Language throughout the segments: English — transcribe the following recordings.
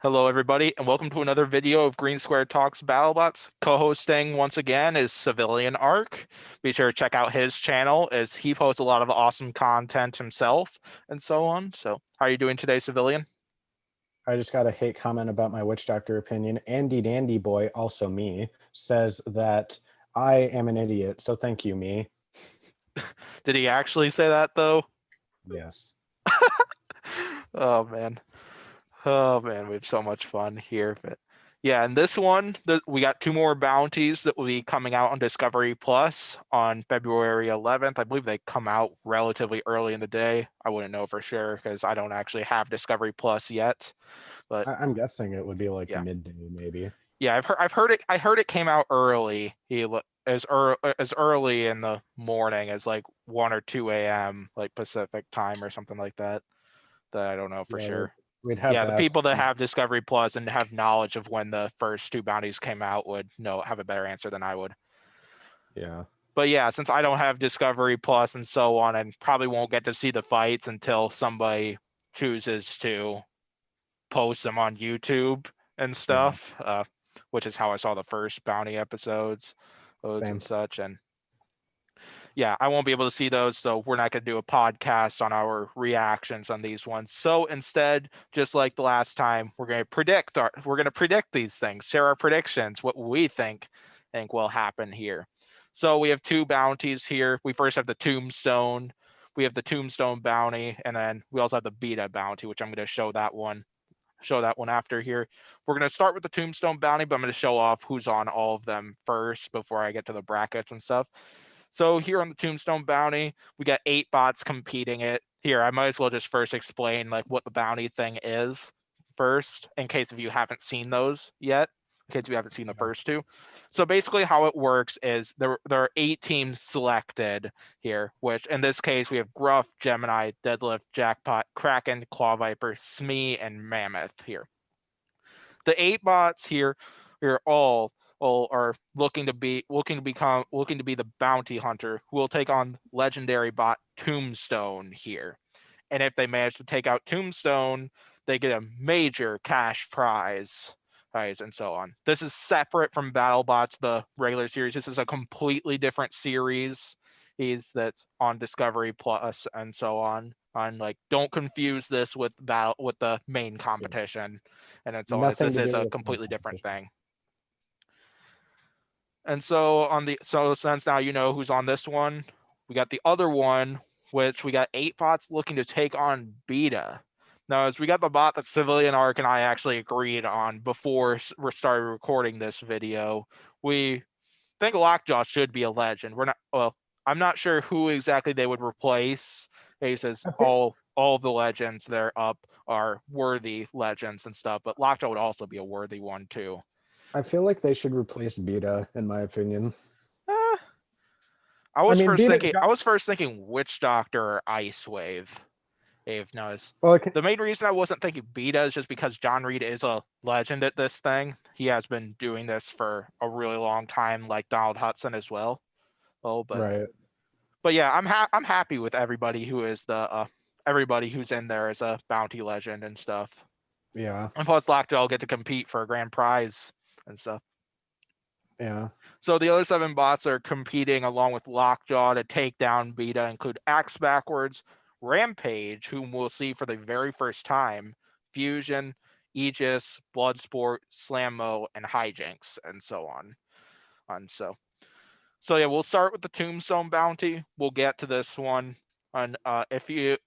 Hello, everybody, and welcome to another video of Green Square Talks Battlebots. Co-hosting once again is Civilian Arc. Be sure to check out his channel as he posts a lot of awesome content himself and so on. So, how are you doing today, Civilian? I just got a hate comment about my witch doctor opinion. Andy Dandy Boy, also me, says that I am an idiot. So thank you, me. Did he actually say that though? Yes. Oh man. Oh man, we have so much fun here. But yeah, in this one, we got two more bounties that will be coming out on Discovery Plus on February 11th. I believe they come out relatively early in the day. I wouldn't know for sure because I don't actually have Discovery Plus yet. But I'm guessing it would be like yeah, midday, maybe. yeah, I've heard it. I heard it came out early. As early in the morning as like 1 or 2 a.m. like Pacific time or something like that. That I don't know for Yeah, sure. we'd have Yeah, to the ask. people that have Discovery Plus and have knowledge of when the first two bounties came out would have a better answer than I would. Yeah. But yeah, since I don't have Discovery Plus and so on, and probably won't get to see the fights until somebody chooses to post them on YouTube and Yeah. stuff, which is how I saw the first bounty episodes and Same. such. And yeah, I won't be able to see those, so we're not going to do a podcast on our reactions on these ones. So instead, just like the last time, we're going to predict these things, share our predictions, what we think will happen here. So we have two bounties here. We first have the Tombstone. We have the Tombstone Bounty, and then we also have the Beta Bounty, which I'm going to show that one after here. We're going to start with the Tombstone Bounty, but I'm going to show off who's on all of them first before I get to the brackets and stuff. So here on the Tombstone Bounty, we got 8 bots competing it. Here, I might as well just first explain like what the bounty thing is first, in case if you haven't seen those yet, in case you haven't seen the Yeah. first two. So basically how it works is there are 8 teams selected here, which in this case we have Gruff, Gemini, Deadlift, Jackpot, Kraken, Claw Viper, vsmee, and Mammoth here. The 8 bots here are all are looking to be the bounty hunter who will take on legendary bot Tombstone here. And if they manage to take out Tombstone, they get a major cash prize. And so on. This is separate from BattleBots, the regular series. This is a completely different series. That's on Discovery Plus and so on. On like, don't confuse this with the main Yeah. competition, and so on. Nothing This to is do a with my completely different competition. thing. And so since now you know who's on this one, we got the other one, which we got 8 bots looking to take on Beta. Now, as we got the bot that Civilian Arc and I actually agreed on before we started recording this video, we think Lockjaw should be a legend. We're not well. I'm not sure who exactly they would replace. He says I think all the legends they're up are worthy legends and stuff, but Lockjaw would also be a worthy one too. I feel like they should replace Beta, in my opinion. Eh, I mean, Beta's I got was first thinking Witch Doctor or Ice Wave. Dave knows. well, it can, The main reason I wasn't thinking Beta is just because John Reed is a legend at this thing. He has been doing this for a really long time, like Donald Hudson as well. Oh, right. but yeah, I'm happy with everybody who is the everybody who's in there as a bounty legend and stuff. Yeah. And plus, Lockjaw will get to compete for a grand prize and stuff. Yeah. So the other 7 bots are competing along with Lockjaw to take down Beta, include Axe Backwards, Rampage, whom we'll see for the very first time, Fusion, Aegis, Bloodsport, Slammo, and Hijinks, and so on. And so yeah, we'll start with the Tombstone Bounty. We'll get to this one. And if you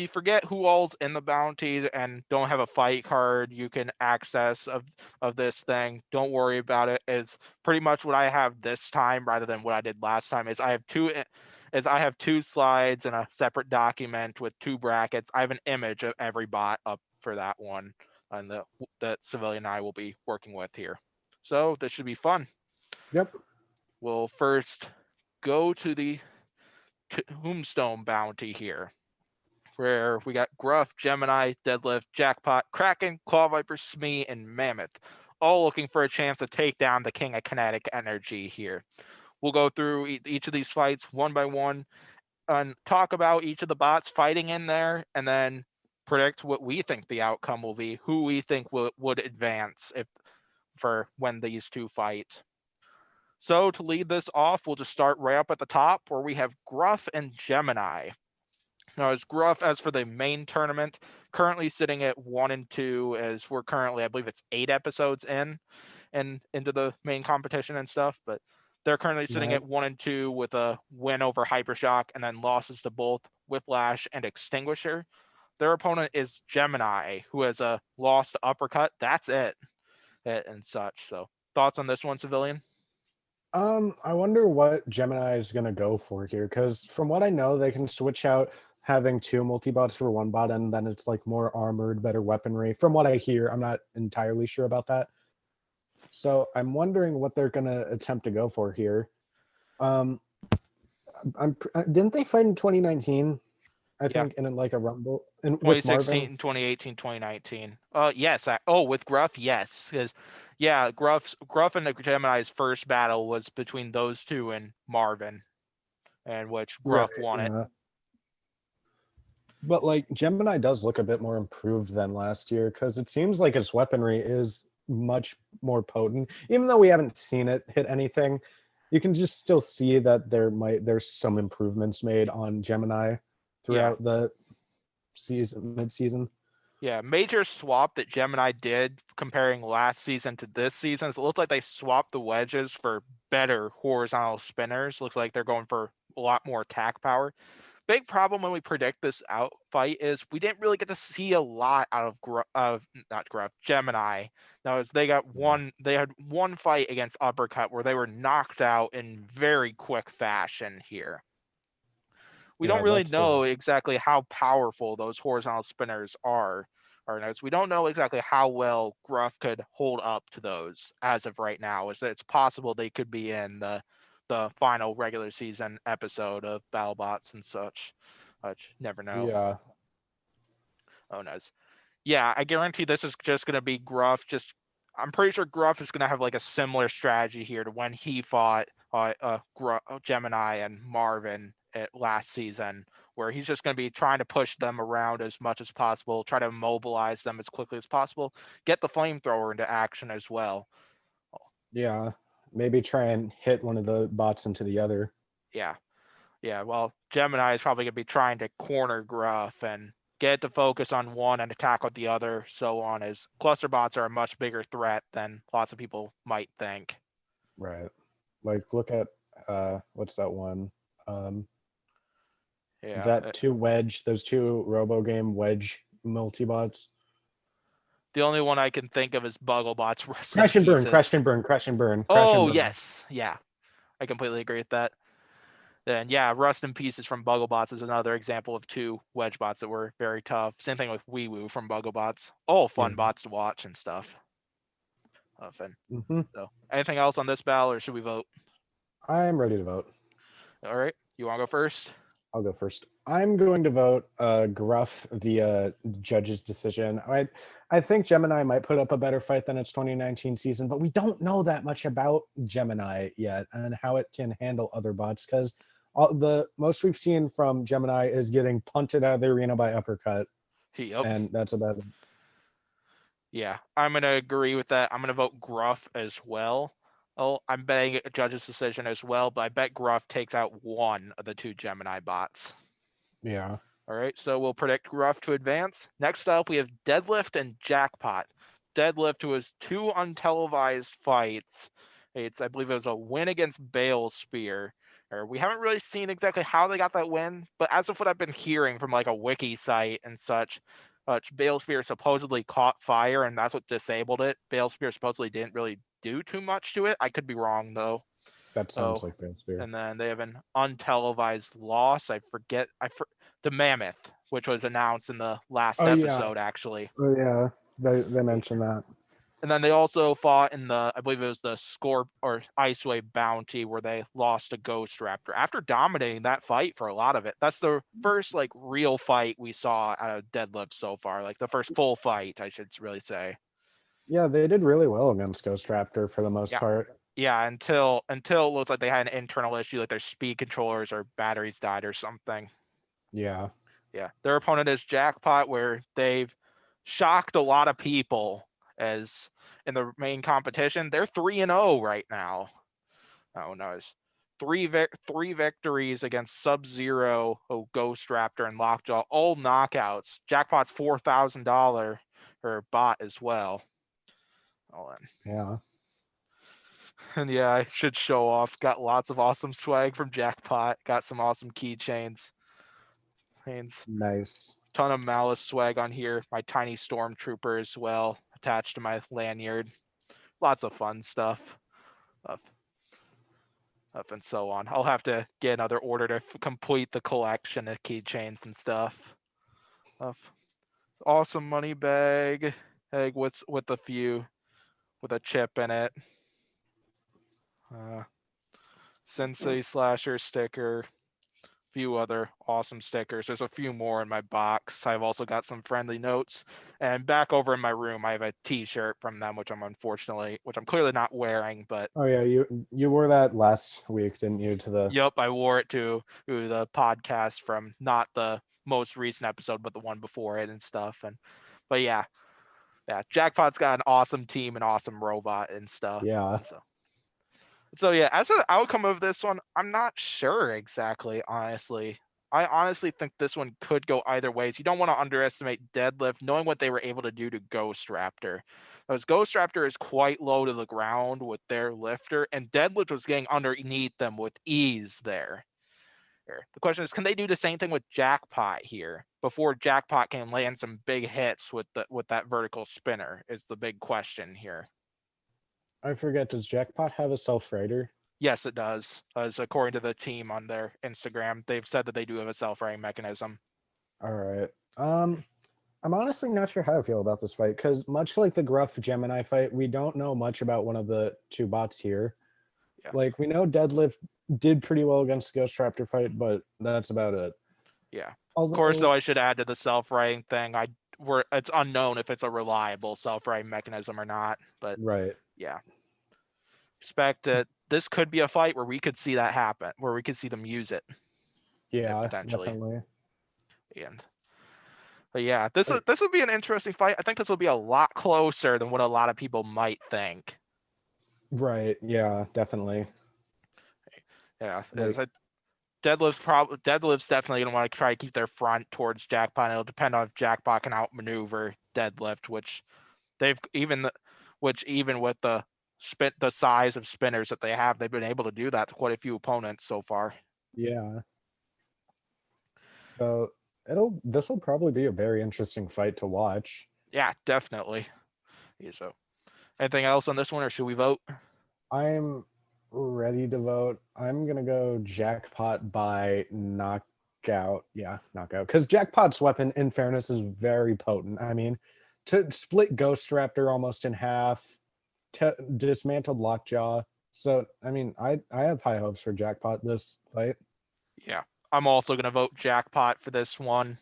forget who all's in the bounty and don't have a fight card you can access of this thing, don't worry about it. Is pretty much what I have this time rather than what I did last time. Is I have 2 slides and a separate document with 2 brackets. I have an image of every bot up for that one, and that Civilian and I will be working with here. So this should be fun. Yep. We'll first go to the Tombstone Bounty here, where we got Gruff, Gemini, Deadlift, Jackpot, Kraken, Claw Viper, vsmee, and Mammoth, all looking for a chance to take down the King of Kinetic Energy here. We'll go through each of these fights one by one and talk about each of the bots fighting in there, and then predict what we think the outcome will be, who we think would advance if for when these two fight. So to lead this off, we'll just start right up at the top where we have Gruff and Gemini. Now, as Gruff, as for the main tournament, currently sitting at 1-2, as we're currently, I believe it's 8 episodes in and into the main competition and stuff, but they're currently sitting Right. at 1-2 with a win over Hypershock and then losses to both Whiplash and Extinguisher. Their opponent is Gemini, who has a loss to Uppercut. That's it, and such. So, thoughts on this one, Civilian? I wonder what Gemini is gonna go for here, because from what I know, they can switch out having two multi-bots for one bot, and then it's like more armored, better weaponry. From what I hear, I'm not entirely sure about that. So I'm wondering what they're gonna attempt to go for here. Um, didn't they fight in 2019? I Yeah, think in like a rumble and with Marvin. 2016, 2018, 2019. Yes. With Gruff, yes, because yeah, Gruff and the Gemini's first battle was between those two and Marvin, and which Right. Gruff won it. Yeah. But like Gemini does look a bit more improved than last year because it seems like his weaponry is much more potent. Even though we haven't seen it hit anything, you can just still see that there's some improvements made on Gemini Yeah, throughout the mid-season. yeah. Major swap that Gemini did comparing last season to this season is it looks like they swapped the wedges for better horizontal spinners. Looks like they're going for a lot more attack power. Big problem when we predict this out fight is we didn't really get to see a lot out of not Gruff Gemini. Now, as they had one fight against Uppercut where they were knocked out in very quick fashion here. We don't Yeah, really that's know exactly how powerful those horizontal spinners are. We don't know exactly how well Gruff could hold up to those as of right now. Is that it's possible they could be in the final regular season episode of Battlebots and such. Never know. yeah. Oh, nice. Yeah, I guarantee this is just going to be Gruff. I'm pretty sure Gruff is going to have like a similar strategy here to when he fought Gemini and Marvin last season, where he's just going to be trying to push them around as much as possible, try to immobilize them as quickly as possible, get the flamethrower into action as well. Yeah. Maybe try and hit one of the bots into the other. Yeah. Yeah, well, Gemini is probably going to be trying to corner Gruff and get it to focus on one and attack with the other, so on, as cluster bots are a much bigger threat than lots of people might think. Right. Like look at what's that one? Yeah. That those two Robo Game wedge multibots. The only one I can think of is Bugglebots Rust in Crash and burn, crash Pieces. and burn, crash and burn, crash and Oh, burn. yes. Yeah, I completely agree with that. Then, yeah, Rust in Pieces from Bugglebots is another example of two wedge bots that were very tough. Same thing with Wee Woo from Bugglebots. All Yeah. fun bots to watch and stuff. Fun. Mm-hmm. So, anything else on this battle, or should we vote? I'm ready to vote. All right, you want to go first? I'll go first. I'm going to vote Gruff via judge's decision. I think Gemini might put up a better fight than its 2019 season, but we don't know that much about Gemini yet and how it can handle other bots because the most we've seen from Gemini is getting punted out of the arena by Uppercut, Yep. and that's about it. Yeah, I'm going to agree with that. I'm going to vote Gruff as well. Oh, I'm betting a judge's decision as well, but I bet Gruff takes out one of the two Gemini bots. Yeah. All right, so we'll predict Gruff to advance. Next up, we have Deadlift and Jackpot. Deadlift, who has two untelevised fights. I believe it was a win against Bale's Spear. We haven't really seen exactly how they got that win, but as of what I've been hearing from like a wiki site and such, Bale's Spear supposedly caught fire and that's what disabled it. Bale's Spear supposedly didn't really do too much to it. I could be wrong though. That sounds So, like Bale Spear. and then they have an untelevised loss. The Mammoth, which was announced in the last Oh yeah. episode, actually. Oh yeah. They mentioned that. And then they also fought in I believe it was the Icewave Bounty, where they lost to Ghost Raptor after dominating that fight for a lot of it. That's the first like real fight we saw out of Deadlift so far, like the first full fight, I should really say. Yeah, they did really well against Ghost Raptor for the most Yeah. part. Yeah, until it looks like they had an internal issue, like their speed controllers or batteries died or something. Yeah. Yeah, their opponent is Jackpot, where they've shocked a lot of people as in the main competition. They're 3-0 right now. Oh no, it's three victories against Sub-Zero, Ghost Raptor, and Lockjaw, all knockouts. Jackpot's $4,000 or bot as well. All in. Yeah. And yeah, I should show off. Got lots of awesome swag from Jackpot. Got some awesome keychains. Nice. Ton of Malice swag on here. My tiny stormtrooper as well, attached to my lanyard. Lots of fun stuff. Up, up and so on. I'll have to get another order to complete the collection of keychains and stuff. Awesome money bag. With a few with a chip in it. Sensei Slasher sticker. Few other awesome stickers. There's a few more in my box. I've also got some friendly notes. And back over in my room, I have a t-shirt from them, which I'm clearly not wearing, but Oh yeah, you wore that last week, didn't you? To the yep, I wore it to the podcast from not the most recent episode, but the one before it and stuff. But yeah, Jackpot's got an awesome team, an awesome robot and stuff. yeah. So yeah, as for the outcome of this one, I'm not sure exactly, honestly. I honestly think this one could go either ways. You don't want to underestimate Deadlift, knowing what they were able to do to Ghost Raptor. Because Ghost Raptor is quite low to the ground with their lifter, and Deadlift was getting underneath them with ease there. The question is, can they do the same thing with Jackpot here before Jackpot can land some big hits with that vertical spinner? Is the big question here. I forget. Does Jackpot have a self-righter? Yes, it does. As according to the team on their Instagram, they've said that they do have a self-righting mechanism. All right. I'm honestly not sure how to feel about this fight because much like the Gruff Gemini fight, we don't know much about one of the two bots here. Yeah. Like we know Deadlift did pretty well against the Ghost Raptor fight, but that's about it. Yeah. Although, Of course, though, I should add to the self-righting thing. It's unknown if it's a reliable self-righting mechanism or not. But right. yeah, expect that this could be a fight where we could see that happen, where we could see them use it. Yeah, potentially. definitely. But yeah, this would be an interesting fight. I think this will be a lot closer than what a lot of people might think. Right. Yeah, definitely. Yeah. Deadlift's definitely gonna want to try to keep their front towards Jackpot. It'll depend on if Jackpot can outmaneuver Deadlift, which even with the size of spinners that they have, they've been able to do that to quite a few opponents so far. Yeah. So this will probably be a very interesting fight to watch. Yeah, definitely. So, anything else on this one, or should we vote? I'm ready to vote. I'm gonna go Jackpot by knockout. Yeah, knockout. Because Jackpot's weapon, in fairness, is very potent. I mean, to split Ghost Raptor almost in half, dismantled Lockjaw. So, I mean, I have high hopes for Jackpot this fight. Yeah, I'm also gonna vote Jackpot for this one,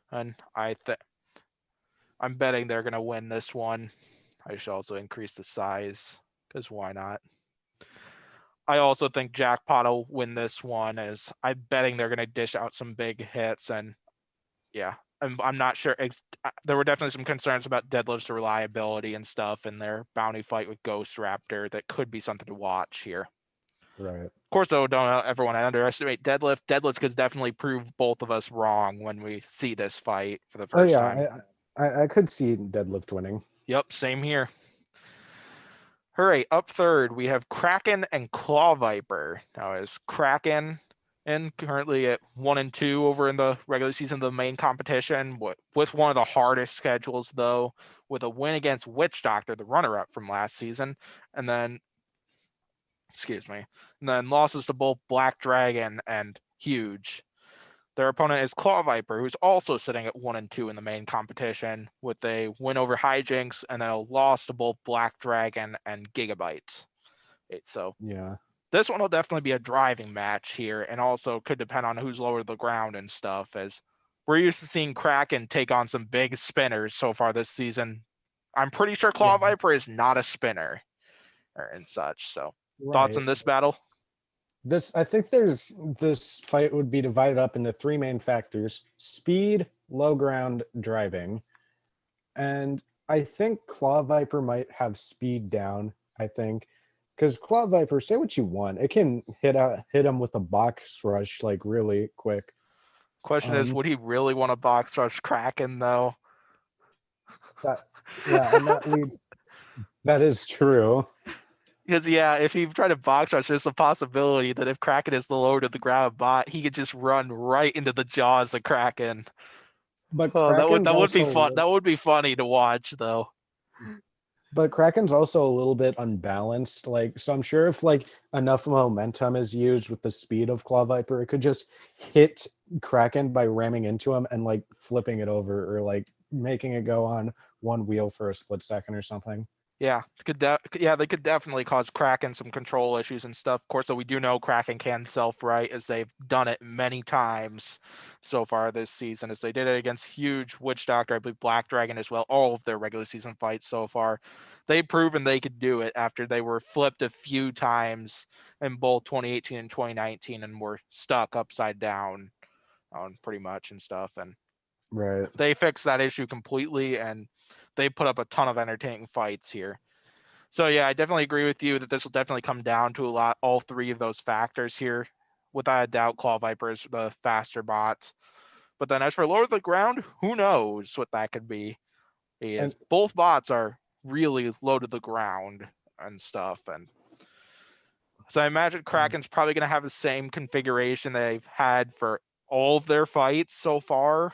and I'm betting they're gonna win this one. I should also increase the size because why not? I also think Jackpot will win this one, as I'm betting they're gonna dish out some big hits, and yeah, I'm not sure. There were definitely some concerns about Deadlift's reliability and stuff in their bounty fight with Ghost Raptor. That could be something to watch here. Right. Of course, though, don't everyone underestimate Deadlift. Deadlift could definitely prove both of us wrong when we see this fight for the first time. I could see Deadlift winning. Yep, same here. All right, up third, we have Kraken and Claw Viper. Now, is Kraken and currently at 1-2 over in the regular season of the main competition, with one of the hardest schedules, though, with a win against Witch Doctor, the runner-up from last season, and then losses to both Black Dragon and Huge. Their opponent is Claw Viper, who's also sitting at 1-2 in the main competition, with a win over Hijinks and then a loss to both Black Dragon and Gigabytes. So yeah, this one will definitely be a driving match here, and also could depend on who's lower the ground and stuff, as we're used to seeing Kraken take on some big spinners so far this season. I'm pretty sure Claw Viper is not a spinner and such. So, thoughts on this battle? I think this fight would be divided up into three main factors: speed, low ground, driving. And I think Claw Viper might have speed down, I think. Because Claw Viper, say what you want, it can hit him with a box rush like really quick. Question is, Um would he really want to box rush Kraken though? that yeah, and that is true. Because yeah, if he tried to box rush, there's a possibility that if Kraken is the lower to the ground bot, he could just run right into the jaws of Kraken. But Oh, that would Kraken's that would be fun. also That would be funny to watch though. but Kraken's also a little bit unbalanced. Like, so I'm sure if like enough momentum is used with the speed of Claw Viper, it could just hit Kraken by ramming into him and like flipping it over or like making it go on one wheel for a split second or something. Yeah, they could definitely cause Kraken some control issues and stuff. Of course, so we do know Kraken can self-right, as they've done it many times so far this season, as they did it against huge Witch Doctor, I believe Black Dragon as well. All of their regular season fights so far, they've proven they could do it after they were flipped a few times in both 2018 and 2019 and were stuck upside down on pretty much and stuff. And Right. they fixed that issue completely, and they put up a ton of entertaining fights here. So yeah, I definitely agree with you that this will definitely come down to all three of those factors here. Without a doubt, Claw Viper is the faster bot. But then as for lower the ground, who knows what that could be? And Is both bots are really low to the ground and stuff. And so I imagine Kraken's probably going to have the same configuration they've had for all of their fights so far,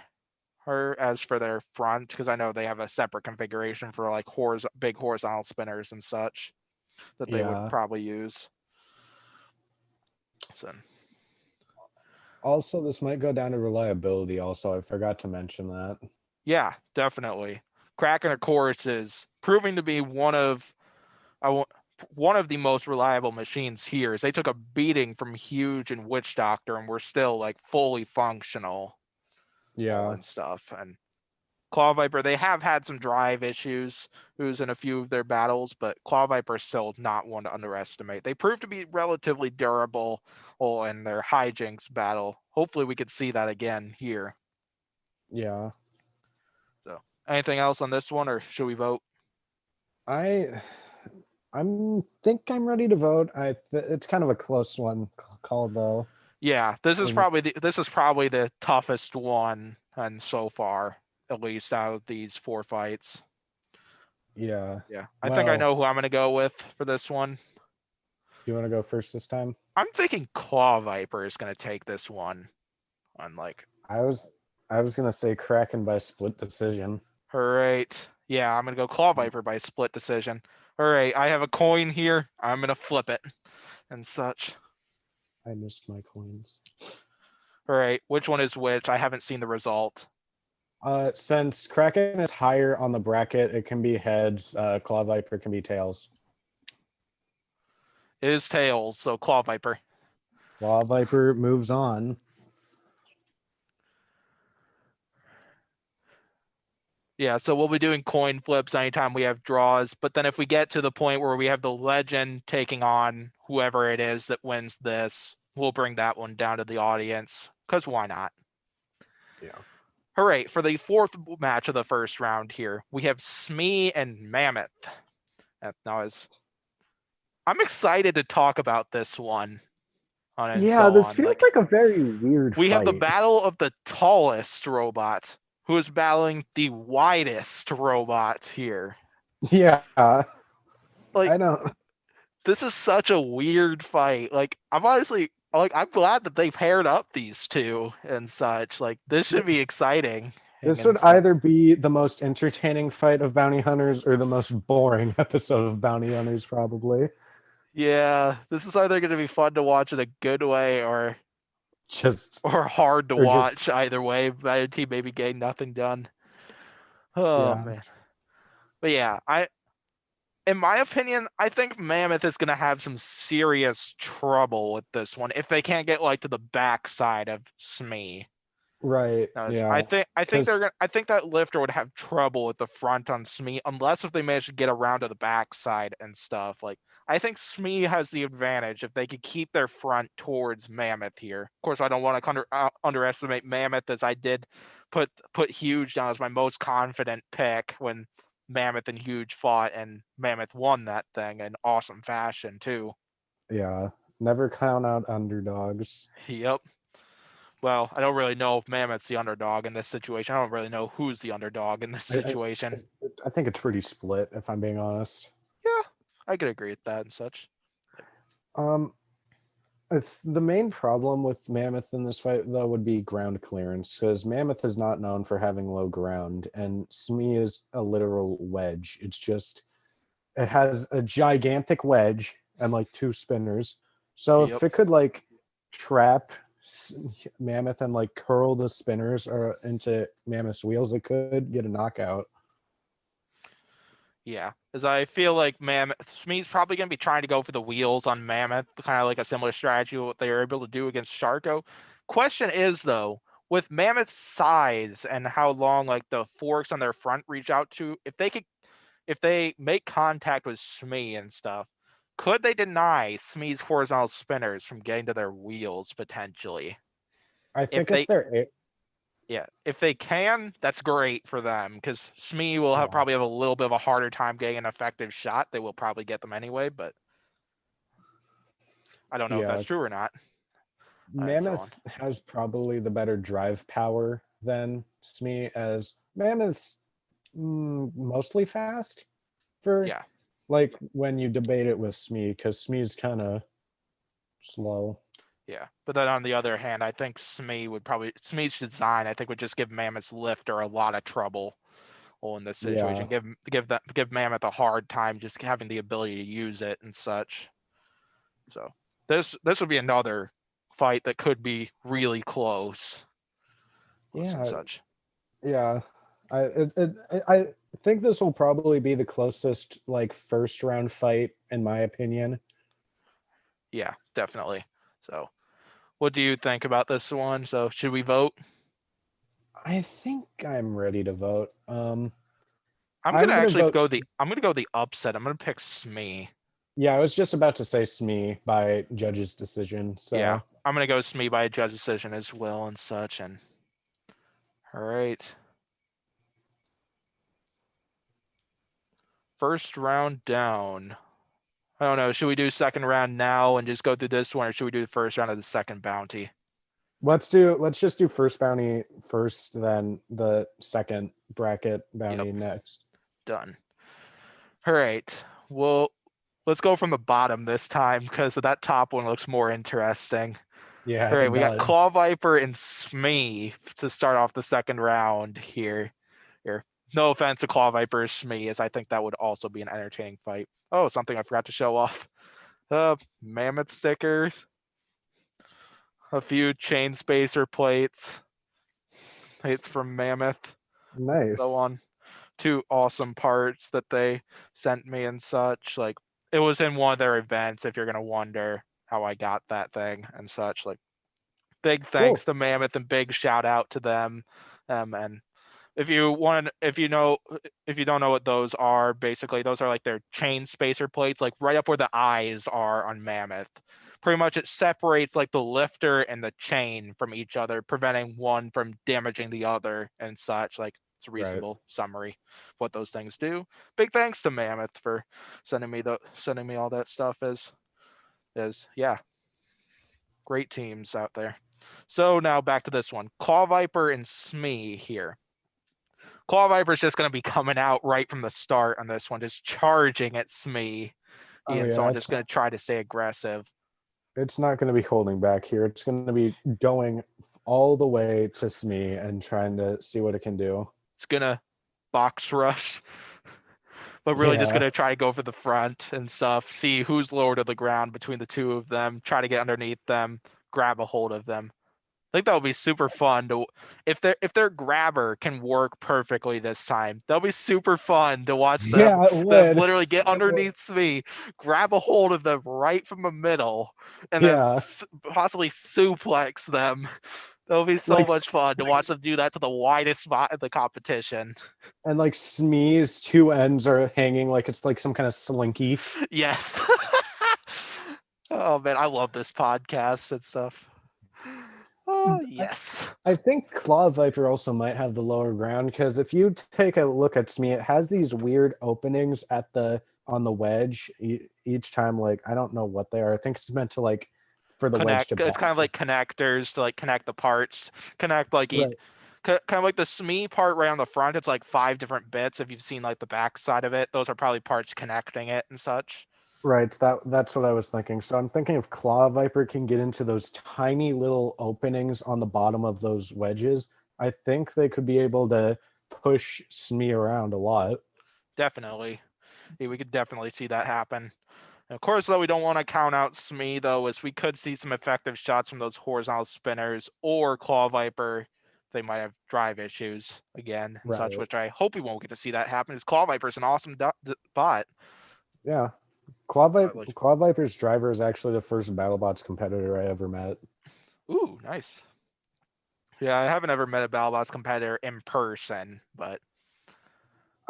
or as for their front, because I know they have a separate configuration for like big horizontal spinners and such that they would yeah. probably use. So Also, this might go down to reliability. Also, I forgot to mention that. yeah, definitely. Kraken, of course, is proving to be one of the most reliable machines here. Is they took a beating from Huge and Witch Doctor and were still like fully functional Yeah. and stuff. And Claw Viper, they have had some drive issues, who's in a few of their battles, but Claw Viper is still not one to underestimate. They prove to be relatively durable in their Hijinks battle. Hopefully we could see that again here. Yeah. So anything else on this one, or should we vote? I I'm ready to vote. It's kind of a close one call though. Yeah, this is probably the toughest one, and so far, at least out of these four fights. Yeah. Yeah, I think I Well, know who I'm gonna go with for this one. you want to go first this time? I'm thinking Claw Viper is gonna take this one. On like, I was I was gonna say Kraken by split decision. all right, yeah, I'm gonna go Claw Viper by split decision. All right, I have a coin here. I'm gonna flip it and such. I missed my coins. All right, which one is which? I haven't seen the result. Since Kraken is higher on the bracket, it can be heads. Claw Viper can be tails. It is tails, so Claw Viper. Claw Viper moves on. Yeah, so we'll be doing coin flips anytime we have draws. But then if we get to the point where we have the legend taking on whoever it is that wins this, we'll bring that one down to the audience. Because why not? Yeah. All right, for the fourth match of the first round here, we have vsmee and Mammoth. Now, I'm excited to talk about this one. Yeah, this feels like a very weird we fight. have the battle of the tallest robot who is battling the widest robot here. Yeah. Like, I don't. this is such a weird fight. Like, I'm glad that they paired up these two and such. Like, this should be exciting. This would either be the most entertaining fight of Bounty Hunters or the most boring episode of Bounty Hunters, probably. Yeah, this is either going to be fun to watch in a good way or hard to watch. Either way, my team maybe getting nothing done. Oh yeah. man. But yeah, in my opinion, I think Mammoth is going to have some serious trouble with this one if they can't get like to the backside of vsmee. Right. Yeah. I think that lifter would have trouble with the front on vsmee unless if they manage to get around to the backside and stuff. Like, I think Smee has the advantage if they could keep their front towards Mammoth here. Of course, I don't want to underestimate Mammoth, as I did put Huge down as my most confident pick when Mammoth and Huge fought, and Mammoth won that thing in awesome fashion too. Yeah, never count out underdogs. Yep. Well, I don't really know if Mammoth's the underdog in this situation. I don't really know who's the underdog in this I, I, situation. I think it's pretty split, if I'm being honest. Yeah, I could agree with that and such. Um, the main problem with Mammoth in this fight, though, would be ground clearance, because Mammoth is not known for having low ground, and Smee is a literal wedge. It has a gigantic wedge and like two spinners. So Yep. if it could like trap Mammoth and like curl the spinners or into Mammoth's wheels, it could get a knockout. Yeah, as I feel like Smee's probably going to be trying to go for the wheels on Mammoth, kind of like a similar strategy what they were able to do against Sharko. Question is though, with Mammoth's size and how long like the forks on their front reach out to, if they make contact with Smee and stuff, could they deny Smee's horizontal spinners from getting to their wheels potentially? I If think they if they're Yeah, if they can, that's great for them because Smee will yeah, probably have a little bit of a harder time getting an effective shot. They will probably get them anyway, but I don't know if yeah, that's true or not, and so on. Mammoth has probably the better drive power than Smee, as Mammoth's mostly fast for Yeah, like when you debate it with Smee, because Smee's kind of slow. yeah. But then on the other hand, I think Smee's design, I think, would just give Mammoth's lifter a lot of trouble in this situation. Yeah. Give Mammoth a hard time just having the ability to use it and such. So this would be another fight that could be really close and Yeah, such. yeah. I think this will probably be the closest like first round fight in my opinion. Yeah, definitely. So, what do you think about this one? So, should we vote? I think I'm ready to vote. I'm gonna I'm gonna go the upset. I'm gonna pick Smee. Yeah, I was just about to say Smee by judge's decision. Yeah, So I'm gonna go Smee by a judge decision as well and such. And all right, first round down. I don't know. Should we do second round now and just go through this one, or should we do the first round of the second bounty? let's just do first bounty first, then the second bracket Yep, bounty next. done. All right. Well, let's go from the bottom this time because that top one looks more interesting. Yeah, All right, it we got does. Claw Viper and Smee to start off the second round here. No offense to Claw Viper or Smee, as I think that would also be an entertaining fight. Oh, something I forgot to show off. Mammoth stickers, a few chain spacer plates from Mammoth, so Nice. on. Two awesome parts that they sent me and such. Like it was in one of their events, if you're gonna wonder how I got that thing and such. Like big thanks Cool. to Mammoth and big shout out to them. And if you don't know what those are, basically those are like their chain spacer plates, like right up where the eyes are on Mammoth. Pretty much it separates like the lifter and the chain from each other, preventing one from damaging the other and such. Like it's a Right. reasonable summary of what those things do. Big thanks to Mammoth for sending me all that stuff as yeah, great teams out there. So now back to this one. Claw Viper and Smee here. Claw Viper's just going to be coming out right from the start on this one, just charging at Smee. Oh And so yeah, I'm just going to try to stay aggressive. it's not going to be holding back here. It's going to be going all the way to Smee and trying to see what it can do. It's going to box rush, but really just going Yeah. to try to go for the front and stuff, see who's lower to the ground between the two of them, try to get underneath them, grab a hold of them. I think that would be super fun to if their grabber can work perfectly this time. That'll be super fun to watch Yeah, it them would. literally get It would. underneath me, grab a hold of them right from the middle, and then Yeah. possibly suplex them. That'll be so Like much fun to watch them do that to the widest spot in the competition. Smee's two ends are hanging like it's like some kind of slinky. Yes. Oh man, I love this podcast and stuff. Oh I, yes. I think Claw Viper also might have the lower ground because if you take a look at Smee, it has these weird openings at the on the wedge each time. Like I don't know what they are. I think it's meant to like for the wedge to Connect. It's kind of bond. like connectors to like connect the parts. Connect like each Right. kind of like the SME part right on the front. It's like 5 different bits. If you've seen like the back side of it, those are probably parts connecting it and such. Right, that's what I was thinking. So I'm thinking if Claw Viper can get into those tiny little openings on the bottom of those wedges, I think they could be able to push Smee around a lot. Definitely. Yeah, we could definitely see that happen. And of course, though, we don't want to count out SME, though, as we could see some effective shots from those horizontal spinners or Claw Viper. They might have drive issues again and such, Right. which I hope we won't get to see that happen. Because Claw Viper is an awesome bot. Yeah. Like, Claw Viper's driver is actually the first BattleBots competitor I ever met. ooh, nice. Yeah, I haven't ever met a Battlebots competitor in person, but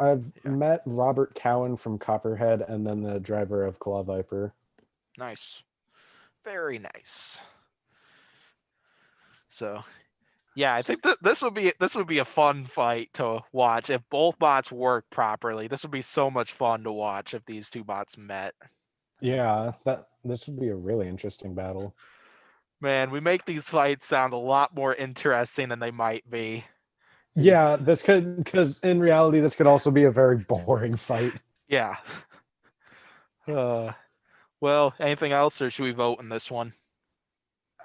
I've yeah, met Robert Cowan from Copperhead and then the driver of Claw Viper. nice. Very nice. So yeah, I think this would be a fun fight to watch if both bots work properly. This would be so much fun to watch if these two bots met. Yeah, that this would be a really interesting battle. Man, we make these fights sound a lot more interesting than they might be. Yeah, this could because in reality this could also be a very boring fight. Yeah. Uh, well, anything else, or should we vote in this one?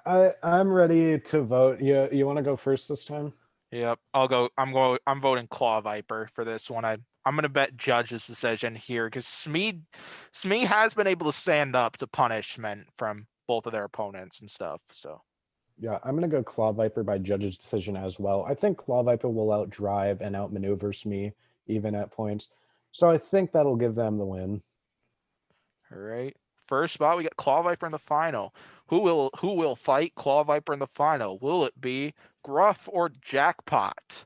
I'm ready to vote. You want to go first this time? Yep, I'll go. I'm voting Claw Viper for this one. I'm gonna bet Judge's decision here because Smee has been able to stand up to punishment from both of their opponents and stuff. So Yeah, I'm gonna go Claw Viper by judge's decision as well. I think Claw Viper will outdrive and outmaneuver me even at points. So I think that'll give them the win. all right, first spot we got Claw Viper in the final. Who will fight Claw Viper in the final? Will it be Gruff or Jackpot?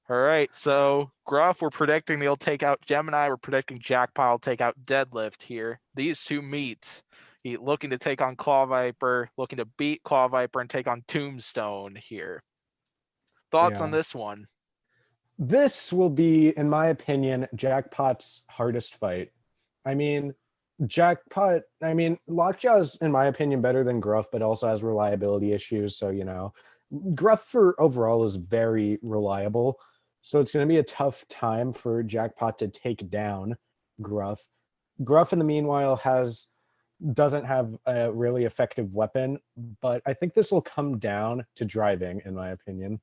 All right, so Gruff, we're predicting they'll take out Gemini. We're predicting Jackpot will take out Deadlift here. These two meet. He looking to take on Claw Viper, looking to beat Claw Viper and take on Tombstone here. Thoughts on Yeah. this one? This will be, in my opinion, Jackpot's hardest fight. I mean, Lockjaw's, in my opinion, better than Gruff, but also has reliability issues. So, Gruff for overall is very reliable. So it's going to be a tough time for Jackpot to take down Gruff. Gruff, in the meanwhile, doesn't have a really effective weapon, but I think this will come down to driving, in my opinion.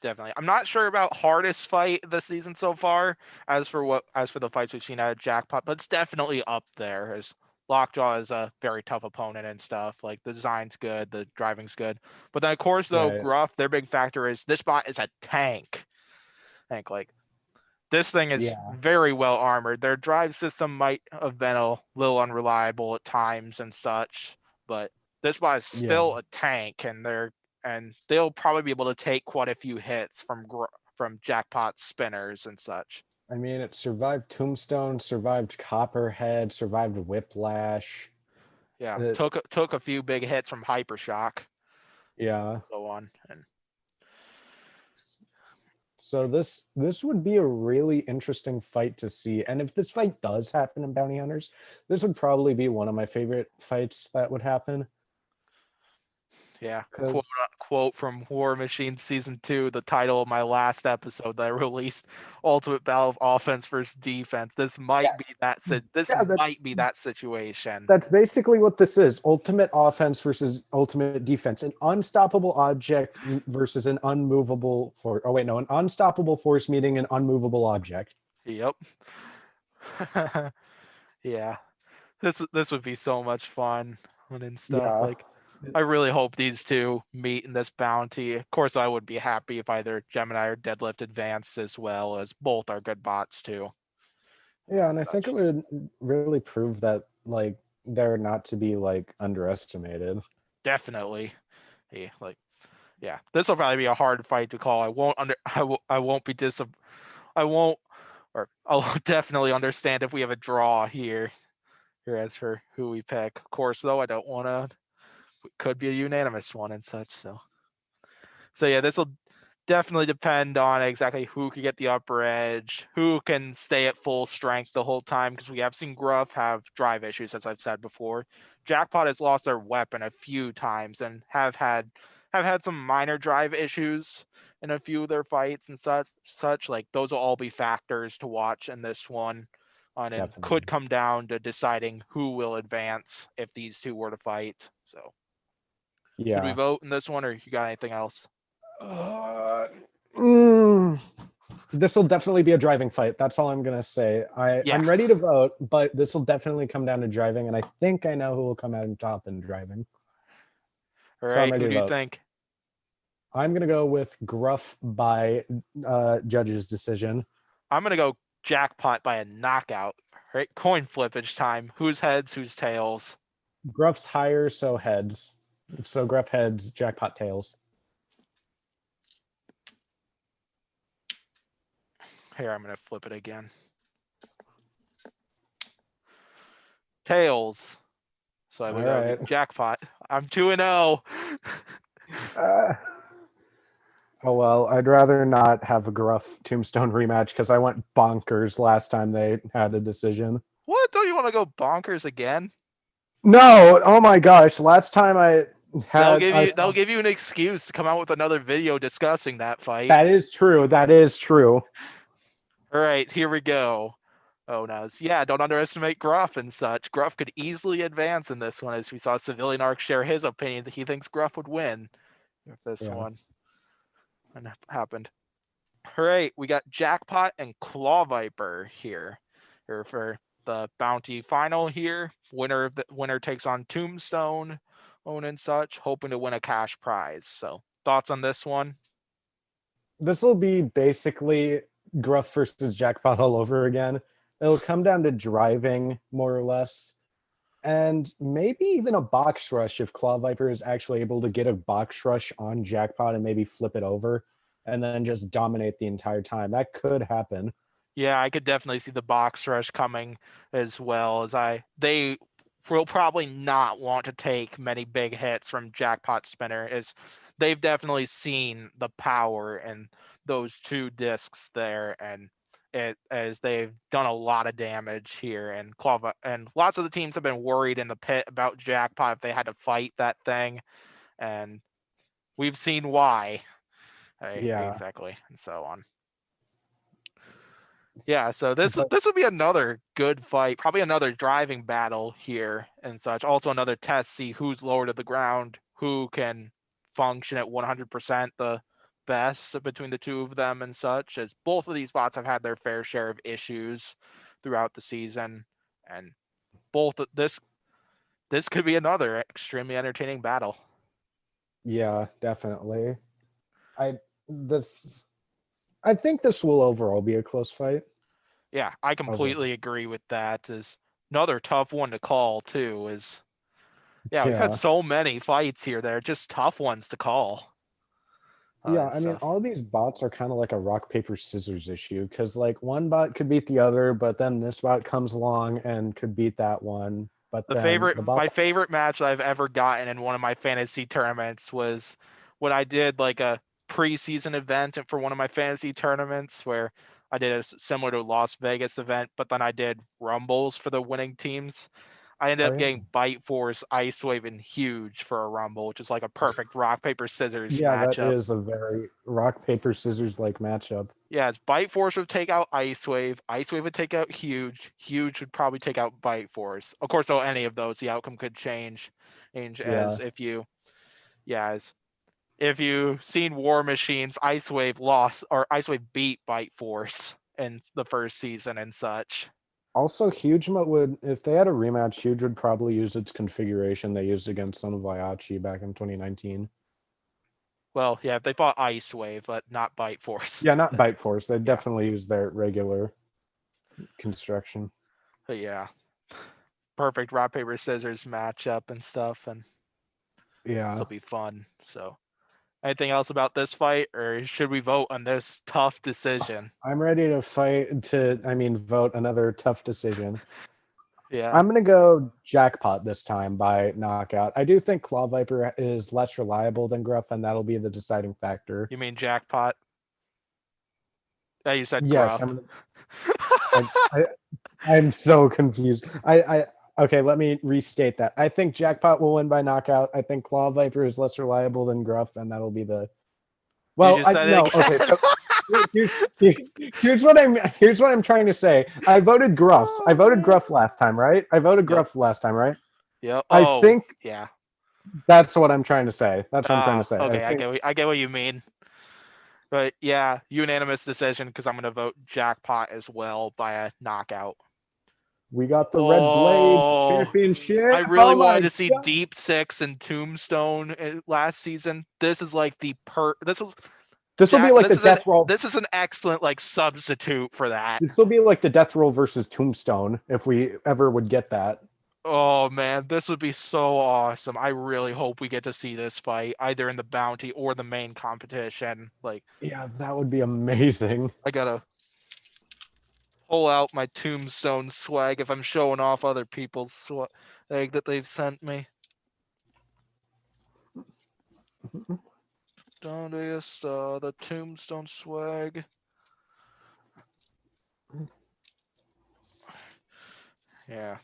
Definitely. I'm not sure about hardest fight this season so far, as for the fights we've seen out of Jackpot, but it's definitely up there as Lockjaw is a very tough opponent and stuff. Like the design's good, the driving's good. But then of course though, Right. Gruff, their big factor is this bot is a tank. Tank like this thing is Yeah. very well armored. Their drive system might have been a little unreliable at times and such, but this bot is Yeah. still a tank, and they'll probably be able to take quite a few hits from Jackpot spinners and such. I mean, it survived Tombstone, survived Copperhead, survived Whiplash. Yeah, Uh, took a few big hits from Hypershock. yeah. So on and So this would be a really interesting fight to see. And if this fight does happen in Bounty Hunters, this would probably be one of my favorite fights that would happen. yeah, Because quote from War Machine Season 2, the title of my last episode that I released, Ultimate Battle of Offense versus Defense. This yeah, might be that situation. that's basically what this is. Ultimate offense versus ultimate defense. An unstoppable object versus an unmovable force. Oh wait, no, an unstoppable force meeting an unmovable object. Yep. Yeah. This would be so much fun and stuff. Yeah. Like I really hope these two meet in this bounty. Of course, I would be happy if either Gemini or Deadlift advanced as well, as both are good bots too. Yeah, and I think it Such. would really prove that like they're not to be like underestimated. Definitely. Yeah, like yeah, this will probably be a hard fight to call. I won't be I won't or I'll definitely understand if we have a draw here. here as for who we pick. Of course, though, I don't want to. Could be a unanimous one and such. So yeah, this will definitely depend on exactly who can get the upper edge, who can stay at full strength the whole time, because we have seen Gruff have drive issues, as I've said before. Jackpot has lost their weapon a few times and have had some minor drive issues in a few of their fights and such. Like those will all be factors to watch in this one. And could Definitely. come down to deciding who will advance if these two were to fight. So should we Yeah. vote in this one, or you got anything else? Uh, mm, this will definitely be a driving fight. That's all I'm gonna say. Yeah. I'm ready to vote, but this will definitely come down to driving, and I think I know who will come out on top in driving. All So I'm right. ready Who to do you vote. think? I'm gonna go with Gruff by judge's decision. I'm gonna go Jackpot by a knockout. Right, coin flippage time. Who's heads? Who's tails? Gruff's higher, so heads. So Gruff heads, Jackpot tails. Here, I'm gonna flip it again. Tails. So I All would go right. Jackpot. I'm 2-0. Uh, oh well, I'd rather not have a Gruff Tombstone rematch because I went bonkers last time they had a decision. What? Don't you want to go bonkers again? No, oh my gosh! Last time They'll had give I you they'll saw give you an excuse to come out with another video discussing that fight. that is true. That is true. All right, here we go. Oh no, yeah, don't underestimate Gruff and such. Gruff could easily advance in this one, as we saw Civilian Arc share his opinion that he thinks Gruff would win if this Yeah. one happened. All right, we got Jackpot and Claw Viper here for the bounty final here. Winner takes on Tombstone, own and such, hoping to win a cash prize. So thoughts on this one? This will be basically Gruff versus Jackpot all over again. It'll come down to driving, more or less, and maybe even a box rush if Claw Viper is actually able to get a box rush on Jackpot and maybe flip it over and then just dominate the entire time. That could happen. Yeah, I could definitely see the box rush coming as well as they will probably not want to take many big hits from Jackpot Spinner, as they've definitely seen the power in those two discs there, and it as they've done a lot of damage here, and Clava and lots of the teams have been worried in the pit about Jackpot if they had to fight that thing, and we've seen why. Yeah. Exactly, and so on. Yeah, so this But this would be another good fight, probably another driving battle here and such. Also another test, see who's lower to the ground, who can function at 100% the best between the two of them and such, as both of these bots have had their fair share of issues throughout the season, and both this could be another extremely entertaining battle. yeah, definitely. I this I think this will overall be a close fight. Yeah, I Overall. completely agree with that. Is another tough one to call too. Is Yeah, we've had Yeah. so many fights here that are just tough ones to call Yeah, and I mean, stuff. all these bots are kind of like a rock, paper, scissors issue because, like, one bot could beat the other, but then this bot comes along and could beat that one. But then the bot, My favorite match I've ever gotten in one of my fantasy tournaments was when I did like a preseason event for one of my fantasy tournaments where I did a similar to Las Vegas event, but then I did rumbles for the winning teams. I ended oh, up yeah. getting Bite Force, Ice Wave, and Huge for a rumble, which is like a perfect rock paper scissors Yeah, that matchup. is a very rock, paper, scissors like matchup. Yeah, it's Bite Force would take out Ice Wave. Ice Wave would take out Huge. Huge would probably take out Bite Force. Of course, though, any of those, the outcome could change Yeah. as if you, yeah, as if you seen War Machines, Ice Wave lost or Ice Wave beat Bite Force in the first season and such. Also, would, if they had a rematch, Huge would probably use its configuration they used against Son of Waiachi back in 2019. Well, yeah, they fought Ice Wave, but not Bite Force. Yeah, not Bite Force. They Yeah, definitely use their regular construction. but yeah, perfect rock paper scissors matchup and stuff, and this Yeah. will be fun. So. Anything else about this fight, or should we vote on this tough decision? I'm ready to vote another tough decision. Yeah. I'm gonna go Jackpot this time by knockout. I do think Claw Viper is less reliable than Gruff, and that'll be the deciding factor. You mean Jackpot? Yeah, you said Yes, Gruff. I'm. I I'm so confused. Okay, let me restate that. I think Jackpot will win by knockout. I think Claw Viper is less reliable than Gruff, and that'll be the. You Well, just I said no. it Okay, again. so here's what I'm trying to say. I voted Gruff. I Oh voted man. Gruff last time, right? I voted Yep. Gruff last time, right? Yep. I Oh think yeah. that's what I'm trying to say. That's what I'm trying to Ah, say. I okay. think I get what you mean. But yeah, unanimous decision because I'm gonna vote Jackpot as well by a knockout. we got the Red Blade Oh, I Championship. really Oh wanted my to see god! Deep Six and Tombstone last season. This is like the this is This will be Jack. like the Death Roll. This is an excellent like substitute for that. This will be like the Death Roll versus Tombstone if we ever would get that. Oh man, this would be so awesome. I really hope we get to see this fight either in the bounty or the main competition. Like, Yeah, that would be amazing. I gotta pull out my Tombstone swag if I'm showing off other people's swag that they've sent me. The Tombstone swag. Yeah.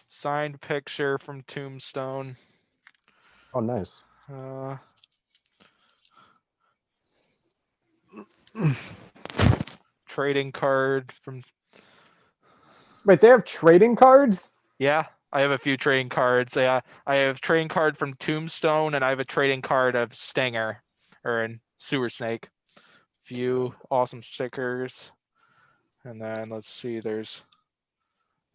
Signed picture from Tombstone. Oh, nice. Trading card from. Wait, they have trading cards? Yeah, I have a few trading cards. Yeah, I have trading card from Tombstone, and I have a trading card of Stinger, or in Sewer Snake. Few awesome stickers, and then let's see. There's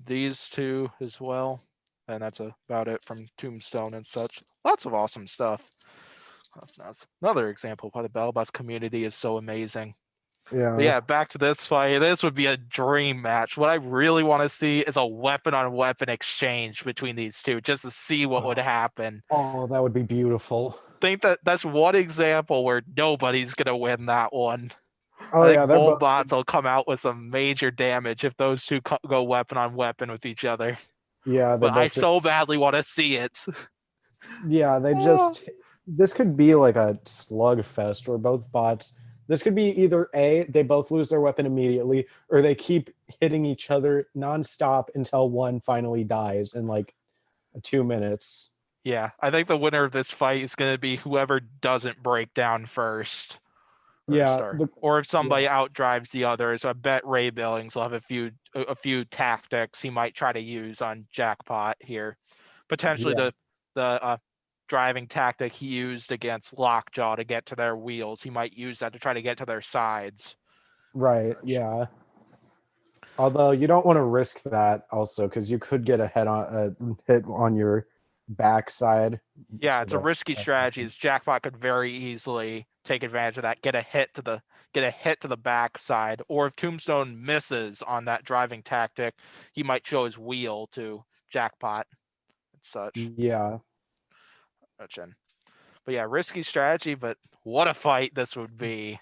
these two as well, and that's about it from Tombstone and such. Lots of awesome stuff. That's another example of why the Battlebots community is so amazing. But Yeah. yeah, back to this fight. This would be a dream match. What I really want to see is a weapon on weapon exchange between these two, just to see what would Oh, happen. oh, that would be beautiful. Think that's one example where nobody's gonna win that one. I Oh think yeah, they're both both. bots will come out with some major damage if those two go weapon on weapon with each other. Yeah, they But I both just. so badly want to see it. Yeah, they Oh. just. This could be like a slugfest where both bots. This could be either A, they both lose their weapon immediately, or they keep hitting each other nonstop until one finally dies in like 2 minutes. Yeah, I think the winner of this fight is going to be whoever doesn't break down first. Yeah, Or if yeah, somebody outdrives the others. I bet Ray Billings will have a few tactics he might try to use on Jackpot here. Potentially yeah, the driving tactic he used against Lockjaw to get to their wheels. He might use that to try to get to their sides. right, yeah. Although you don't want to risk that also because you could get a hit on your backside. Yeah, So it's a that risky strategy. As Jackpot could very easily take advantage of that, get a hit to the backside, or if Tombstone misses on that driving tactic, he might show his wheel to Jackpot and such. yeah, But yeah, risky strategy, but what a fight this would be.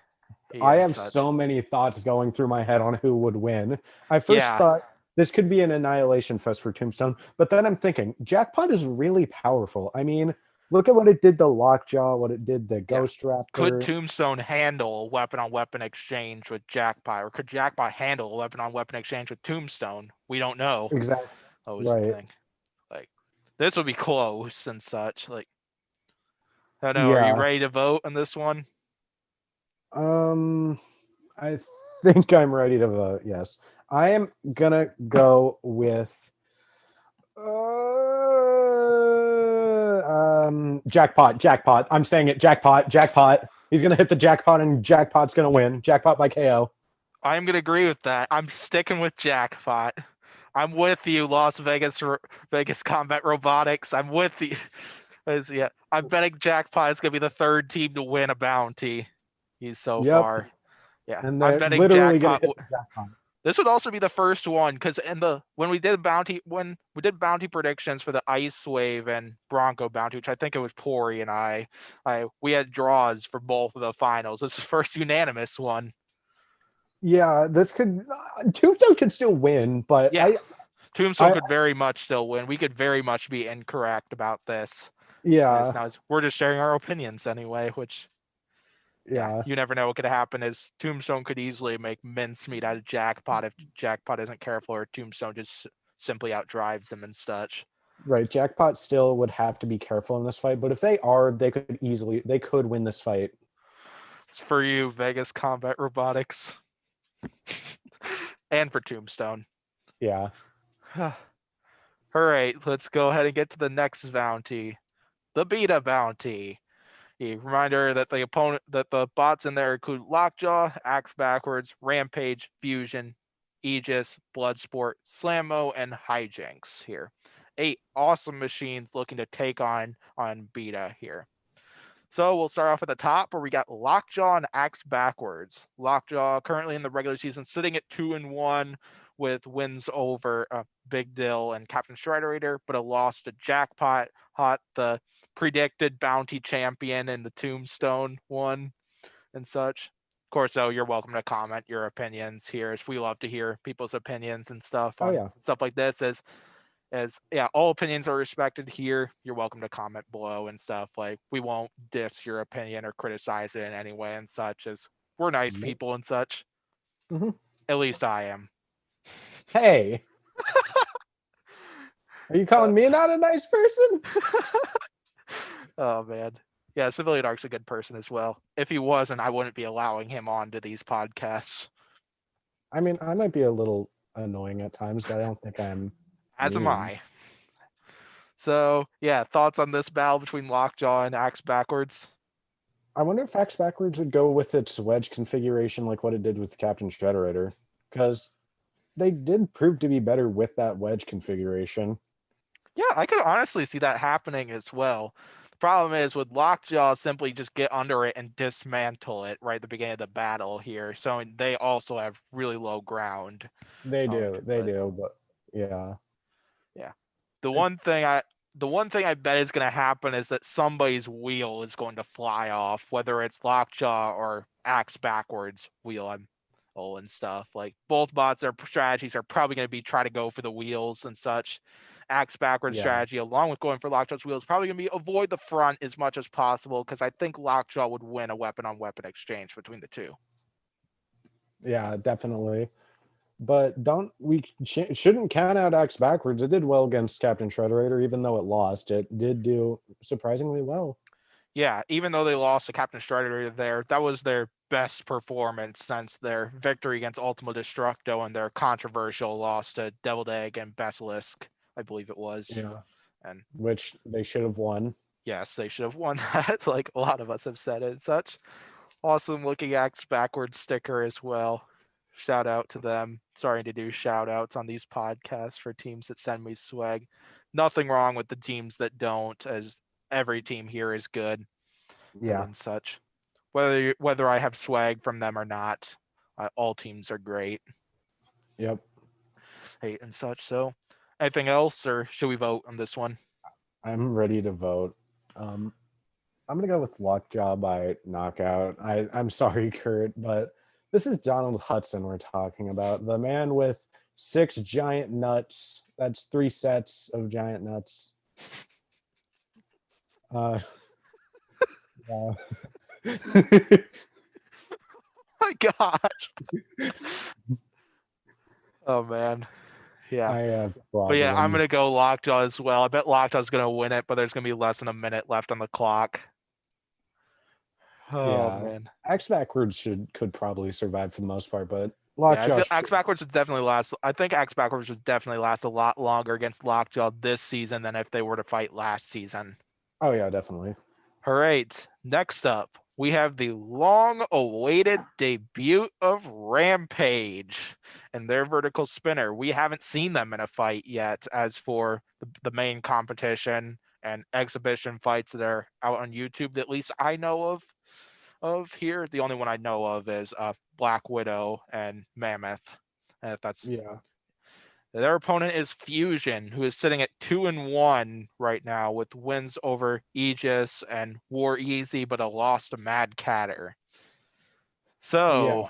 I And have such. so many thoughts going through my head on who would win. I first Yeah, thought this could be an annihilation fest for Tombstone, but then I'm thinking Jackpot is really powerful. I mean, look at what it did to Lockjaw, what it did to yeah. Ghost Could Raptor. Tombstone handle a weapon on weapon exchange with Jackpot, or could Jackpot handle a weapon on weapon exchange with Tombstone? We don't know. Exactly. That was the Right. thing. Like, this would be close and such. Like, I don't know. Are you Yeah. ready to vote on this one? Um, I think I'm ready to vote. Yes. I am gonna go with jackpot, jackpot. I'm saying it, jackpot, jackpot. He's gonna hit the jackpot and jackpot's gonna win. Jackpot by KO. I'm gonna agree with that. I'm sticking with Jackpot. I'm with you, Vegas Combat Robotics. I'm with you. Yeah, I'm betting Jackpot is gonna be the third team to win a bounty. He's so Yep. far. Yeah, And I'm they're betting literally gonna Jackpot. hit the jackpot. This would also be the first one because when we did bounty predictions for the Ice Wave and Bronco bounty, which I think it was Pori and we had draws for both of the finals. This is the first unanimous one. Yeah, this could Tombstone could still win, but Yeah, Tombstone I could very much still win. We could very much be incorrect about this. yeah, We're just sharing our opinions anyway, which yeah, yeah, you never know what could happen. Is Tombstone could easily make mincemeat out of Jackpot if Jackpot isn't careful, or Tombstone just simply outdrives him and such. right. Jackpot still would have to be careful in this fight, but if they are, they could win this fight. It's for you, Vegas Combat Robotics, and for Tombstone. Yeah. All right, let's go ahead and get to the next bounty, the Beta Bounty. A reminder that the bots in there include Lockjaw, Axe Backwards, Rampage, Fusion, Aegis, Bloodsport, Slammo, and Hijinks here. 8 awesome machines looking to take on Beta here. So we'll start off at the top where we got Lockjaw and Axe Backwards. Lockjaw currently in the regular season sitting at 2-1 with wins over Big Dill and Captain Striderator, but a loss to Jackpot, the predicted bounty champion in the Tombstone one and such. Of course, though, you're welcome to comment your opinions here, as we love to hear people's opinions and stuff Oh on yeah. stuff like this. As yeah, all opinions are respected here. You're welcome to comment below and stuff. Like, we won't diss your opinion or criticize it in any way and such, as we're nice Nope. people and such. Hmm. At least I am. Hey, are you calling me not a nice person? Oh man. Yeah, Civilian Arc's a good person as well. If he wasn't, I wouldn't be allowing him on to these podcasts. I mean, I might be a little annoying at times, but I don't think I'm As am mean. I. So yeah, thoughts on this battle between Lockjaw and Axe Backwards? I wonder if Axe Backwards would go with its wedge configuration like what it did with Captain Shredderator, because they did prove to be better with that wedge configuration. Yeah, I could honestly see that happening as well. The problem is with Lockjaw, simply just get under it and dismantle it right at the beginning of the battle here. So they also have really low ground. They But do, but yeah. yeah, the one thing I bet is going to happen is that somebody's wheel is going to fly off, whether it's Lockjaw or Axe Backwards wheel. And stuff. Like, both bots, their strategies are probably going to be try to go for the wheels and such. Axe Backwards Yeah. strategy, along with going for Lockjaw's wheels, probably going to be avoid the front as much as possible, because I think Lockjaw would win a weapon on weapon exchange between the two. Yeah, definitely. But don't we shouldn't count out Axe Backwards. It did well against Captain Shredderator, even though it lost. It did do surprisingly well. Yeah, even though they lost to Captain Strider there, that was their best performance since their victory against Ultima Destructo and their controversial loss to Deviled Egg and Basilisk, I believe it was. Yeah. And Which they should have won. yes, they should have won that, like a lot of us have said it and such. Awesome looking Axe Backwards sticker as well. Shout out to them. Starting to do shout outs on these podcasts for teams that send me swag. Nothing wrong with the teams that don't, as every team here is good Yeah. and such. Whether I have swag from them or not, all teams are great. Yep. Hey, and such. So, anything else, or should we vote on this one? I'm ready to vote. Um, I'm gonna go with Lockjaw by knockout. I'm sorry, Kurt, but this is Donald Hudson we're talking about. The man with 6 giant nuts. That's 3 sets of giant nuts. Uh, yeah. My gosh. Oh man. Yeah. I have But yeah, I'm problems. gonna go Lockjaw as well. I bet Lockjaw's gonna win it, but there's gonna be less than a minute left on the clock. Oh Yeah, man. X backwards could probably survive for the most part, but Yeah, I Lockjaw. feel Axe Backwards would definitely last. I think Axe Backwards would definitely last a lot longer against Lockjaw this season than if they were to fight last season. Oh yeah, definitely. All right. Next up, we have the long-awaited debut of Rampage and their vertical spinner. We haven't seen them in a fight yet. As for the main competition and exhibition fights that are out on YouTube, that at least I know of here, the only one I know of is Black Widow and Mammoth. And if that's Yeah. their opponent is Fusion, who is sitting at 2-1 right now with wins over Aegis and War Easy, but a loss to Mad Catter. Yeah. So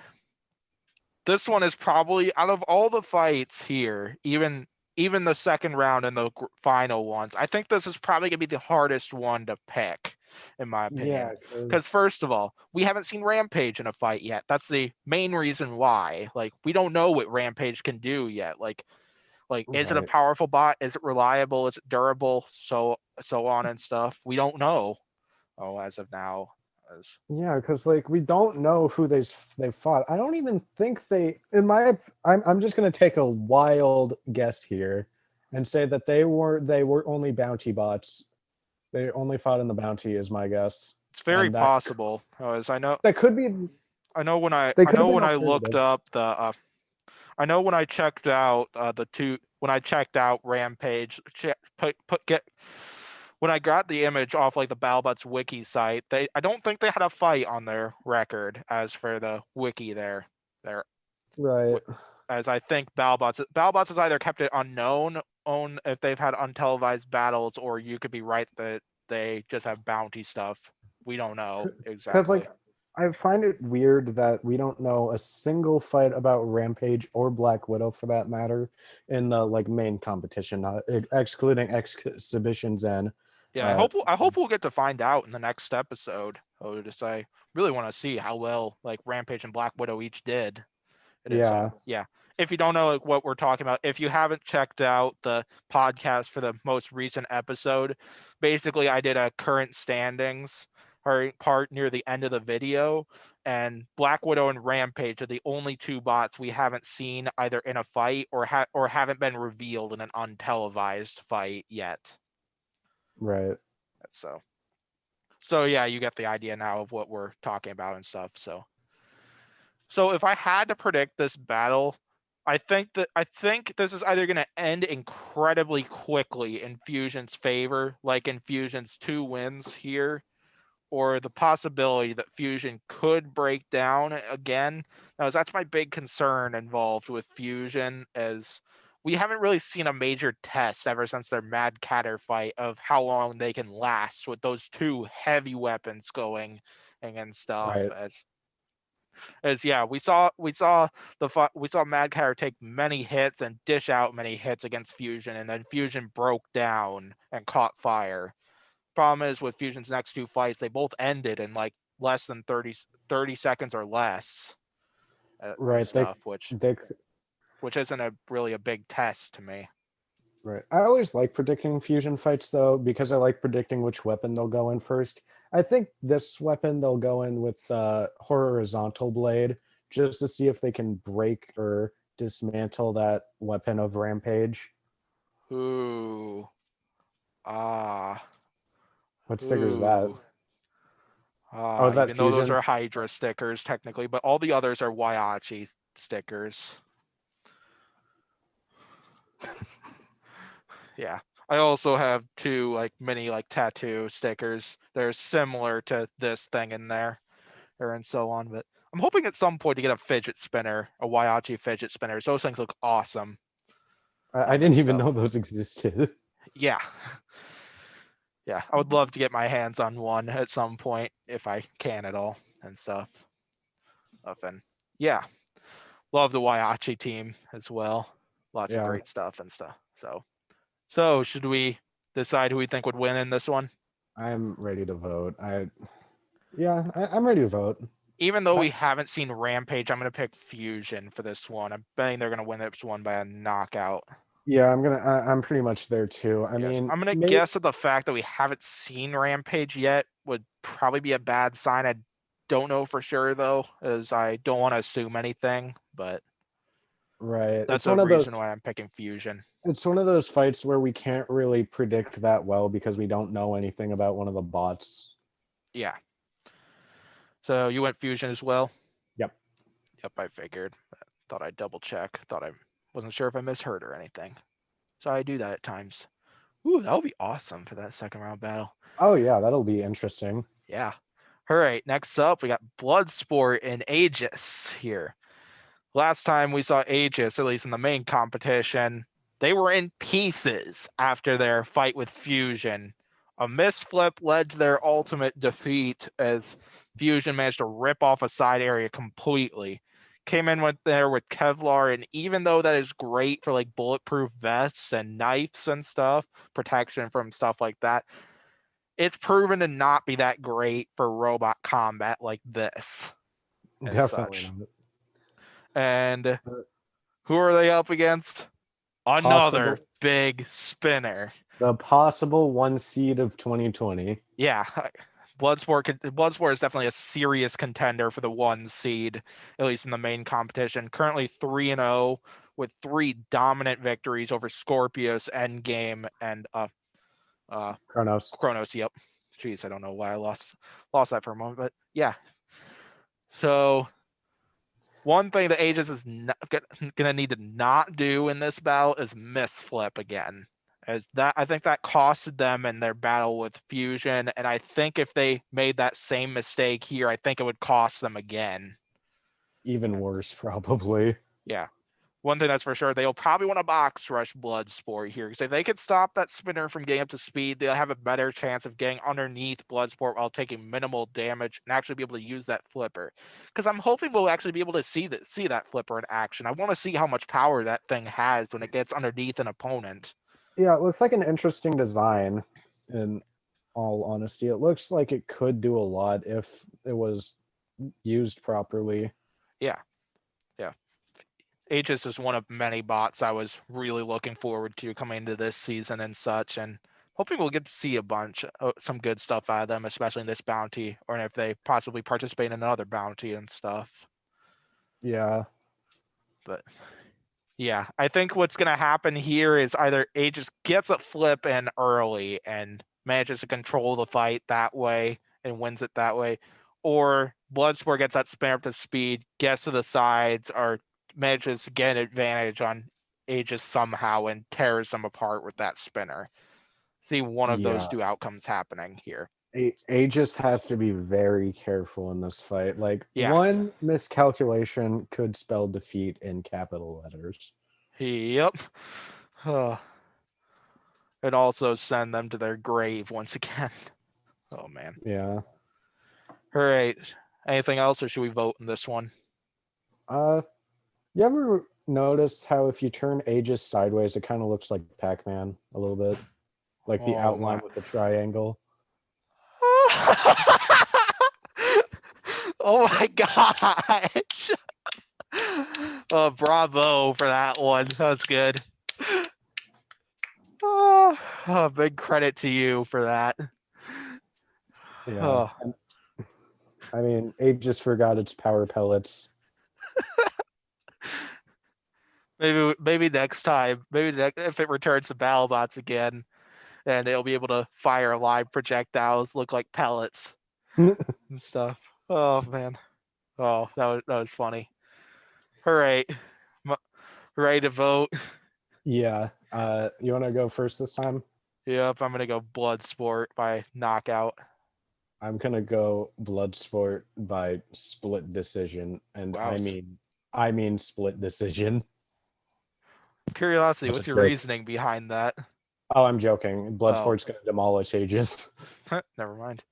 this one is probably, out of all the fights here, even even the second round and the final ones, I think this is probably going to be the hardest one to pick, in my opinion. Yeah, Because first of all, we haven't seen Rampage in a fight yet. That's the main reason why. Like, we don't know what Rampage can do yet. Like is it a right. powerful bot? Is it reliable? Is it durable? So on and stuff. We don't know. Oh, as of now. Yeah, because like we don't know who they fought. I don't even think they. I'm just gonna take a wild guess here, and say that they were only bounty bots. They only fought in the bounty, is my guess, It's very and that possible, as I know. that could be. I know when They I could have know been when I looked alternative. up the I know when I checked out the two when I checked out Rampage when I got the image off like the Battlebots wiki site, I don't think they had a fight on their record as for the wiki there Right. as I think Battlebots has either kept it unknown on if they've had untelevised battles, or you could be right that they just have bounty stuff. We don't know Because exactly. like I find it weird that we don't know a single fight about Rampage or Black Widow for that matter in the like main competition, excluding exhibitions and Yeah, uh I hope we'll get to find out in the next episode. Oh, just I really want to see how well like Rampage and Black Widow each did. It is yeah. yeah. If you don't know like, what we're talking about, if you haven't checked out the podcast for the most recent episode, basically I did a current standings part near the end of the video, and Black Widow and Rampage are the only two bots we haven't seen either in a fight or haven't been revealed in an untelevised fight yet. Right. So yeah, you get the idea now of what we're talking about and stuff. So if I had to predict this battle, I think this is either going to end incredibly quickly in Fusion's favor, like in Fusion's 2 wins here, or the possibility that Fusion could break down again. Now, that's my big concern involved with Fusion, as we haven't really seen a major test ever since their Mad Catter fight of how long they can last with those two heavy weapons going and stuff. Right. As yeah, we saw Mad Catter take many hits and dish out many hits against Fusion, and then Fusion broke down and caught fire. Problem is with Fusion's next 2 fights, they both ended in like less than 30 seconds or less, and Right. stuff, They which isn't really a big test to me. Right. I always like predicting fusion fights though, because I like predicting which weapon they'll go in first. I think this weapon they'll go in with the horizontal blade just to see if they can break or dismantle that weapon of Rampage. Ooh, ah, What sticker is that? ooh, Oh, is that even though those fusion? are Hydra stickers technically, but all the others are Waiachi stickers. Yeah. I also have 2 like mini like tattoo stickers. They're similar to this thing in there, or and so on. But I'm hoping at some point to get a fidget spinner, a Waiachi fidget spinner. Those things look awesome. I And didn't even know stuff. those existed. Yeah. Yeah. I would love to get my hands on one at some point if I can at all and stuff. And yeah. Love the Waiachi team as well. Lots of Yeah, great stuff and stuff. So should we decide who we think would win in this one? I'm ready to vote. I'm ready to vote. Even though I, we haven't seen Rampage, I'm going to pick Fusion for this one. I'm betting they're going to win this one by a knockout. yeah, I'm pretty much there too. I Yes. mean, I'm going to guess that the fact that we haven't seen Rampage yet would probably be a bad sign. I don't know for sure, though, as I don't want to assume anything, but right. that's a reason why I'm picking Fusion. It's one of those fights where we can't really predict that well because we don't know anything about one of the bots. Yeah. So you went Fusion as well? Yep. Yep, I figured. Thought I'd double check. Thought I wasn't sure if I misheard or anything. So I do that at times. Ooh, that would be awesome for that second round battle. Oh yeah, that'll be interesting. Yeah. All right. Next up, we got Bloodsport and Aegis here. Last time we saw Aegis, at least in the main competition, they were in pieces after their fight with Fusion. A misflip led to their ultimate defeat as Fusion managed to rip off a side area completely, came in with Kevlar, and even though that is great for like bulletproof vests and knives and stuff, protection from stuff like that, it's proven to not be that great for robot combat like this and Definitely such. not. And who are they up against? Another Possible, big spinner. the possible 1 seed of 2020. Yeah, Bloodsport is definitely a serious contender for the 1 seed, at least in the main competition. Currently 3-0 with 3 dominant victories over Scorpios, Endgame, and Kronos. Kronos. Yep. Jeez, I don't know why I lost that for a moment, but yeah. So one thing that Aegis is gonna need to not do in this battle is misflip again. As that, I think that costed them in their battle with Fusion, and I think if they made that same mistake here, I think it would cost them again. Even worse, probably. Yeah. One thing that's for sure, they'll probably want to box rush Bloodsport here, because if they could stop that spinner from getting up to speed, they'll have a better chance of getting underneath Bloodsport while taking minimal damage and actually be able to use that flipper. Because I'm hoping we'll actually be able to see that flipper in action. I want to see how much power that thing has when it gets underneath an opponent. Yeah, it looks like an interesting design. In all honesty, it looks like it could do a lot if it was used properly. Yeah. Yeah. Aegis is one of many bots I was really looking forward to coming into this season and such, and hoping we'll get to see a bunch, some good stuff out of them, especially in this bounty, or if they possibly participate in another bounty and stuff. Yeah. But yeah, I think what's going to happen here is either Aegis gets a flip in early and manages to control the fight that way and wins it that way, or Bloodsport gets that spin up to speed, gets to the sides, or manages to get an advantage on Aegis somehow and tears them apart with that spinner. See one of those Yeah. two outcomes happening here. Aegis has to be very careful in this fight. Like, Yeah. one miscalculation could spell defeat in capital letters. Yep. And also send them to their grave once again. Oh, man. Yeah. All right. Anything else, or should we vote in this one? You ever notice how if you turn Aegis sideways, it kind of looks like Pac-Man a little bit? Like the outline my. with the triangle. Oh my gosh. Oh, bravo for that one. That was good. Big credit to you for that. Yeah. And, I mean, Aegis forgot its power pellets. Maybe next time, if it returns to Battlebots again, and it'll be able to fire live projectiles, look like pellets and stuff. Oh man. Oh, that was funny. All right. Ready to vote? Yeah. You want to go first this time? Yep, I'm gonna go Bloodsport by knockout. I'm gonna go Bloodsport by split decision, and Wow. I mean split decision. Curiosity, That's a what's your joke. reason behind that? Oh, I'm joking. Bloodsport's gonna demolish Aegis. Never mind.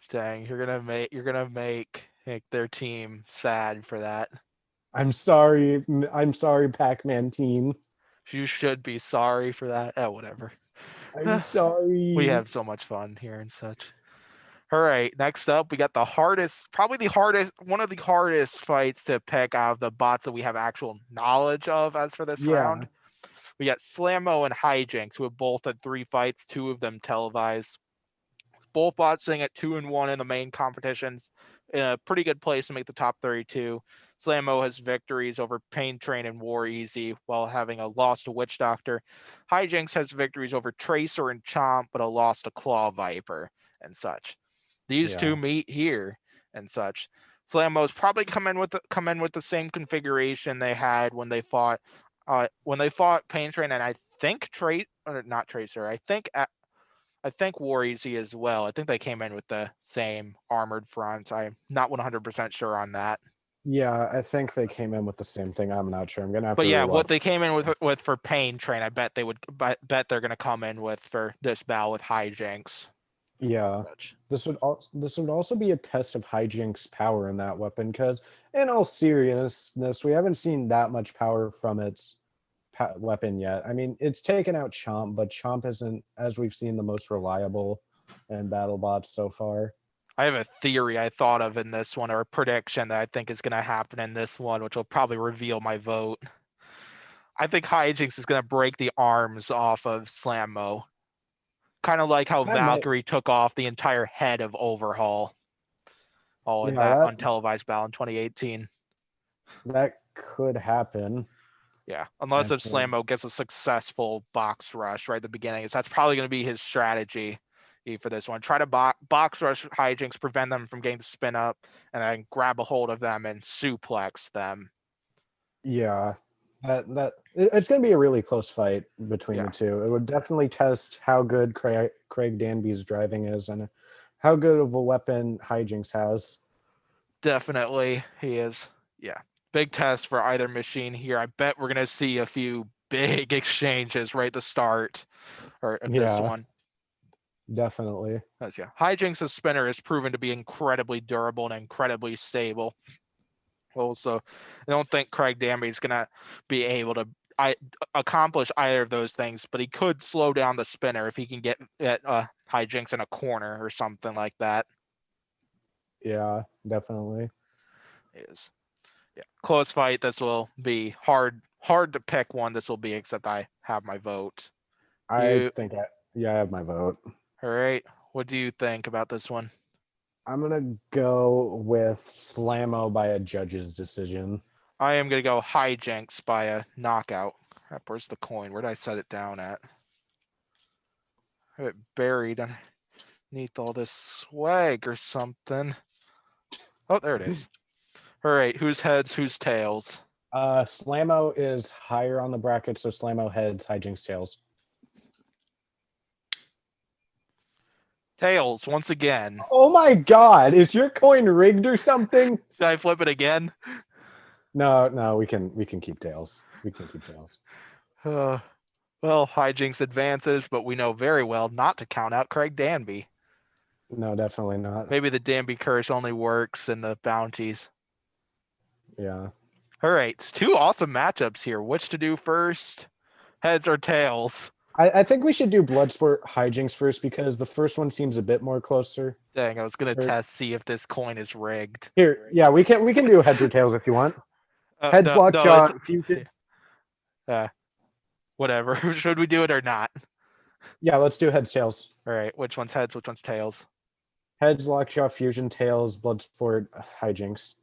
Dang, you're gonna make their team sad for that. I'm sorry. I'm sorry, Pac-Man team. You should be sorry for that. Oh, whatever. I'm sorry. We have so much fun here and such. All right, next up, we got one of the hardest fights to pick out of the bots that we have actual knowledge of as for this round. We got Slammo and Hijinks, who have both had 3 fights, 2 of them televised. Both bots sitting at 2-1 in the main competitions, in a pretty good place to make the top 32. Slammo has victories over Pain Train and War Easy while having a loss to Witch Doctor. Hijinks has victories over Tracer and Chomp, but a loss to Claw Viper and such. These two meet here and such. Slammo's probably come in with the same configuration they had when they fought Pain Train, and I think not Tracer. I think War Easy as well. I think they came in with the same armored front. I'm not 100% sure on that. Yeah, I think they came in with the same thing. I'm not sure. I'm gonna have But to. yeah, what they came in with for Pain Train, I bet they're gonna come in with for this battle with Hijinks. Yeah. This would also be a test of Hijinks' power in that weapon, because in all seriousness, we haven't seen that much power from its weapon yet. I mean, it's taken out Chomp, but Chomp isn't, as we've seen, the most reliable in Battlebots so far. I have a theory I thought of in this one, or a prediction that I think is going to happen in this one, which will probably reveal my vote. I think Hijinks is going to break the arms off of Slammo, kind of like how That might, Valkyrie took off the entire head of Overhaul, all in yeah, that that untelevised battle in 2018. that could happen. Yeah, unless if Actually, Slammo gets a successful box rush right at the beginning, so that's probably going to be his strategy for this one. Try to box rush Hijinks, prevent them from getting the spin up, and then grab a hold of them and suplex them. yeah, it's going to be a really close fight between the Yeah, two. It would definitely test how good Craig Danby's driving is and how good of a weapon Hijinks has. definitely he is. Yeah, big test for either machine here. I bet we're going to see a few big exchanges right at the start of this Yeah, one. definitely. Yeah, Hijinks' spinner has proven to be incredibly durable and incredibly stable. Also, I don't think Craig Danby is going to be able to accomplish either of those things, but he could slow down the spinner if he can get Hijinks in a corner or something like that. Yeah, definitely. Is yeah, close fight. This will be hard to pick one. This will be, except I have my vote. I You think I have my vote. all right? What do you think about this one? I'm gonna go with Slammo by a judge's decision. I am going to go Hijinks by a knockout. Crap, where's the coin? Where did I set it down at? I have it buried underneath all this swag or something. Oh, there it is. All right, who's heads, who's tails? Slammo is higher on the bracket, so Slammo heads, Hijinks tails. Tails, once again. Oh my god, is your coin rigged or something? Should I flip it again? No, we can keep tails. We can keep tails. Uh, well, Hijinks advances, but we know very well not to count out Craig Danby. No, definitely not. Maybe the Danby curse only works in the bounties. Yeah. All right, two awesome matchups here. Which to do first? Heads or tails? I think we should do Bloodsport Hijinks first because the first one seems a bit more closer. Dang, I was gonna Or, see if this coin is rigged. here, yeah, we can do heads or tails if you want. Heads, No, no, it's lockjaw, fusion. whatever. Should we do it or not? Yeah, let's do heads, tails. All right, which one's heads, which one's tails? Heads, lockjaw, fusion, tails, Bloodsport Hijinks.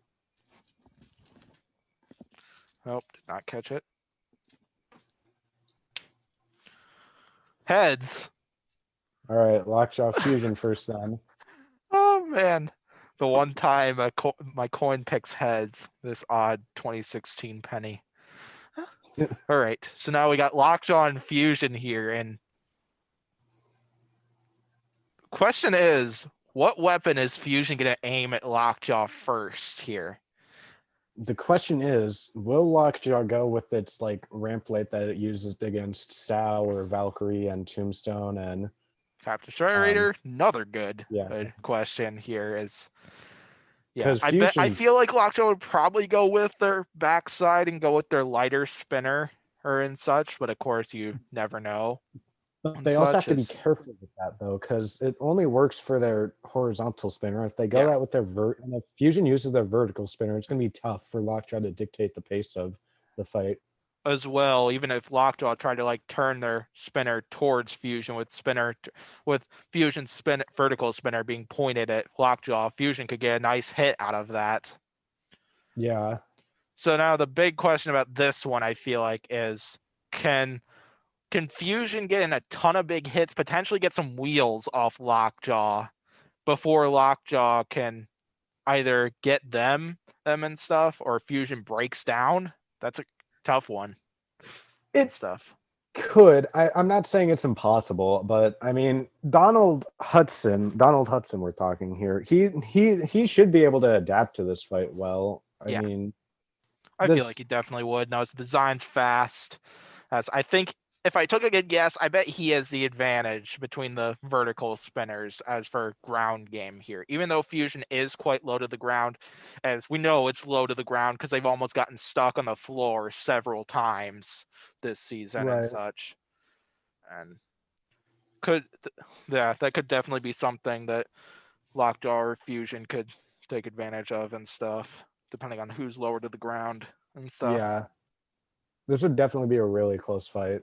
Nope, did not catch it. Heads. All right, lockjaw, fusion first then. Oh man, the one time my coin picks heads. This odd 2016 penny. All right, so now we got lockjaw and fusion here, and question is, what weapon is fusion gonna aim at lockjaw first here? The question is, will Lockjaw go with its like ramp plate that it uses against Sao or Valkyrie and Tombstone and Captain Destroyer Raider, another good yeah, question here is, yeah, because I Fusion, feel like Lockjaw would probably go with their backside and go with their lighter spinner or and such, but of course you never know. but And they also have such to be as careful with that though, because it only works for their horizontal spinner. If they go yeah, that with their and if Fusion uses their vertical spinner, it's going to be tough for Lockjaw to dictate the pace of the fight. as well, even if Lockjaw tried to like turn their spinner towards Fusion with Fusion vertical spinner being pointed at Lockjaw, Fusion could get a nice hit out of that. Yeah, So now the big question about this one, I feel like, is can Fusion get in a ton of big hits, potentially get some wheels off Lockjaw before Lockjaw can either get them and stuff, or Fusion breaks down? That's a tough one and it stuff. could. I'm not saying it's impossible, but I mean Donald Hudson, we're talking here. He should be able to adapt to this fight well. I Yeah, mean, I feel like he definitely would. Now his design's fast. As I think if I took a good guess, I bet he has the advantage between the vertical spinners as for ground game here. Even though Fusion is quite low to the ground, as we know it's low to the ground because they've almost gotten stuck on the floor several times this season and Right. such. And could yeah, that could definitely be something that Lockjaw or Fusion could take advantage of and stuff, depending on who's lower to the ground and stuff. Yeah. This would definitely be a really close fight.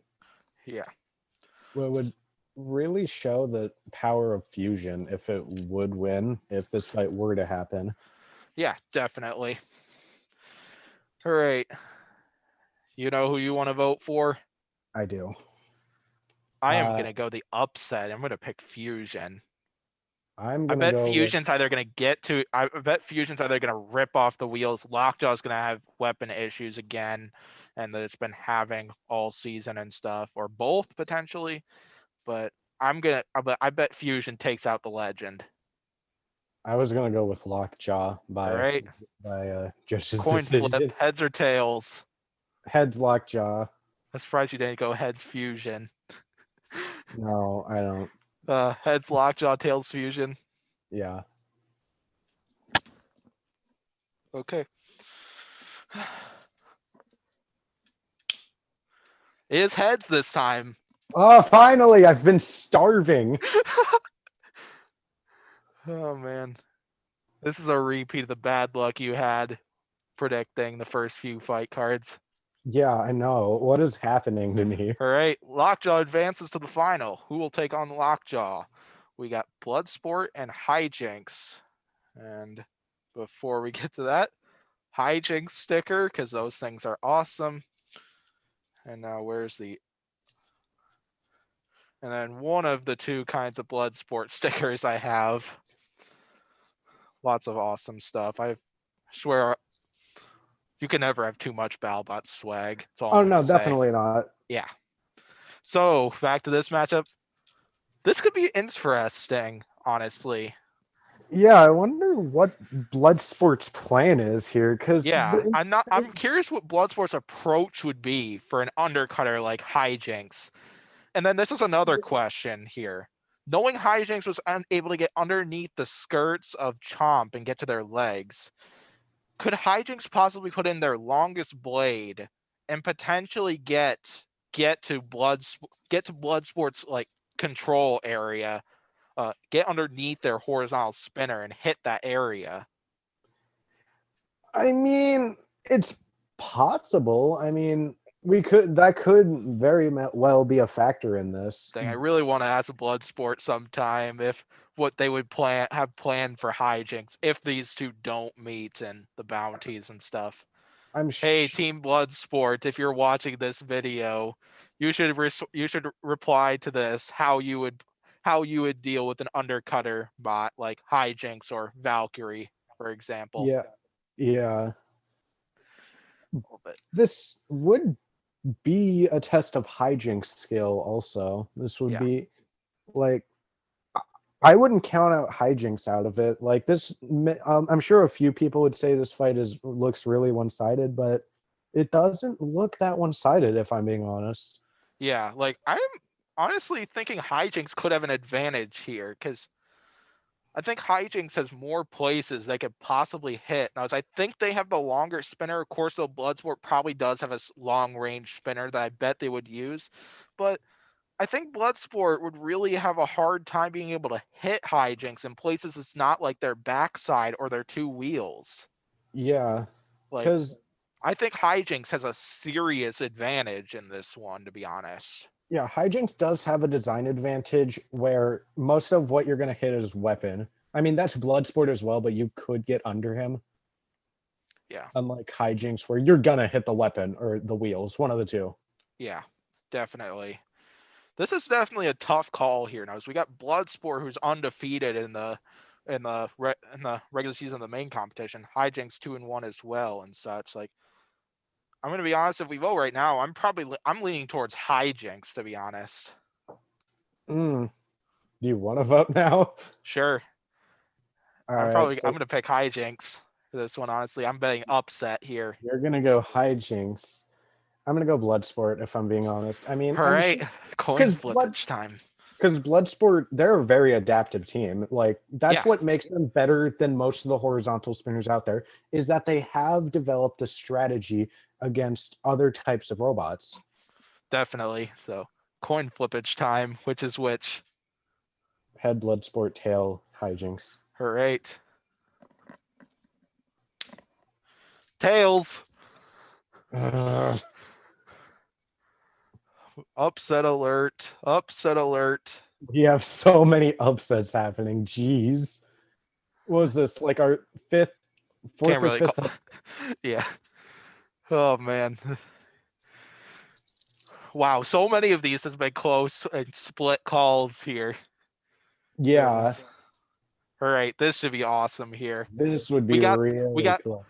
Yeah. What would really show the power of Fusion if it would win if this fight were to happen. Yeah, definitely. All right. You know who you want to vote for? I do. I am going to go the upset. I'm going to pick Fusion. I'm I gonna bet go with Fusion's either going to get to. I bet Fusion's either going to rip off the wheels. Lockjaw's going to have weapon issues again, and that it's been having all season and stuff, or both potentially. But I bet Fusion takes out the legend. I was gonna go with Lockjaw All by right. Judge's Coin flip, decision. heads or tails. Heads Lockjaw. I'm surprised you didn't go heads Fusion. No, I don't. Heads Lockjaw, tails Fusion. Yeah. Okay. It is heads this time. Oh, finally! I've been starving. Oh man. This is a repeat of the bad luck you had predicting the first few fight cards. Yeah, I know. What is happening to me? All right. Lockjaw advances to the final. Who will take on Lockjaw? We got Bloodsport and Hijinks. And before we get to that, Hijinks sticker, because those things are awesome. And now where's the. And then one of the two kinds of Bloodsport stickers I have. Lots of awesome stuff. I swear you can never have too much Battlebot swag. That's all Oh I'm going no, to say. definitely not. Yeah. So back to this matchup. This could be interesting, honestly. Yeah, I wonder what Bloodsport's plan is here, because Yeah, I'm curious what Bloodsport's approach would be for an undercutter like Hijinks. And then this is another question here. Knowing Hijinks was unable to get underneath the skirts of Chomp and get to their legs, could Hijinks possibly put in their longest blade and potentially get to Bloodsport's like control area, get underneath their horizontal spinner and hit that area? I mean, it's possible. I mean, that could very well be a factor in this. Thing I really want to ask a Bloodsport sometime if what they would have planned for Hijinks if these two don't meet and the bounties and stuff. Hey, Team Bloodsport, if you're watching this video, you should reply to this how you would deal with an undercutter bot like Hijinks or Valkyrie, for example. Yeah. A little bit. This would be a test of Hijinks skill also. This would be like I wouldn't count out Hijinks out of it. Like this, I'm sure a few people would say this fight looks really one-sided, but it doesn't look that one-sided if I'm being honest. Yeah, like I'm honestly thinking Hijinks could have an advantage here because I think Hijinks has more places they could possibly hit. Now, as I think they have the longer spinner. Of course, the Bloodsport probably does have a long range spinner that I bet they would use, but I think Bloodsport would really have a hard time being able to hit Hijinks in places it's not like their backside or their two wheels. Yeah, Like, because I think Hijinks has a serious advantage in this one, to be honest. yeah, Hijinks does have a design advantage where most of what you're going to hit is weapon. I mean, that's Bloodsport as well, but you could get under him. Yeah. Unlike Hijinks, where you're going to hit the weapon or the wheels, one of the two. Yeah, definitely. This is definitely a tough call here. Now, as we got Bloodsport, who's undefeated in the regular season of the main competition, Hijinks 2-1 as well and such. Like, I'm gonna be honest. If we vote right now, I'm leaning towards Hijinks, to be honest. Do you want to vote now? Sure. I'm gonna pick Hijinks for this one. Honestly, I'm betting upset here. You're gonna go Hijinks. I'm gonna go Bloodsport if I'm being honest. I mean, All I'm right, sure coin because Blood flippage time. because Bloodsport, they're a very adaptive team. Like that's Yeah, what makes them better than most of the horizontal spinners out there, is that they have developed a strategy against other types of robots. definitely. So coin flippage time. Which is which? Head Bloodsport, tail Hijinks. All right, tails. Ugh, Upset alert. Upset alert. we have so many upsets happening. Jeez. What was this? Like our fifth, Can't fourth or really fifth? call. Yeah. Oh man. Wow, so many of these has been close and split calls here. Yeah, Goodness. All right, this should be awesome here. this would We be got we really got cool.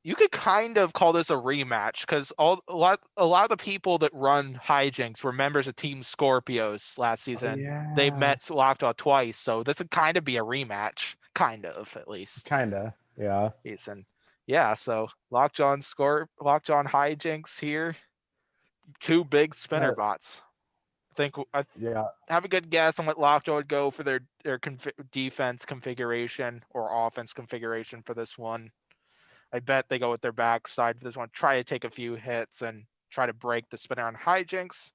you could kind of call this a rematch because a lot of the people that run hijinks were members of Team Scorpios last Oh season. They yeah, met Lockjaw twice, so this would kind of be a rematch, kind of at least. kinda. Yeah. Ethan. Yeah, so Lockjaw and hijinks here. Two big spinner Uh, bots. I yeah. have a good guess on what Lockjaw would go for their defense configuration or offense configuration for this one. I bet they go with their backside for this one. Try to take a few hits and try to break the spinner on hijinks.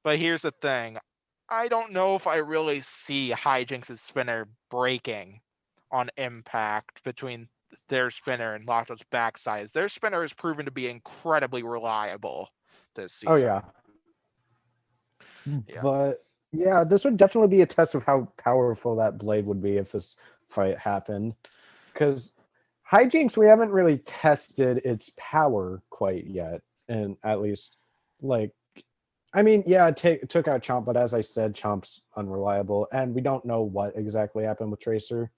But here's the thing. I don't know if I really see hijinks' spinner breaking on impact between their spinner and Lockjaw's backside. Their spinner has proven to be incredibly reliable this Oh season. yeah. Yeah. But yeah, this would definitely be a test of how powerful that blade would be if this fight happened. Because hijinks, we haven't really tested its power quite yet, and at least, like, I mean, yeah, it took out Chomp, but as I said, Chomp's unreliable, and we don't know what exactly happened with Tracer.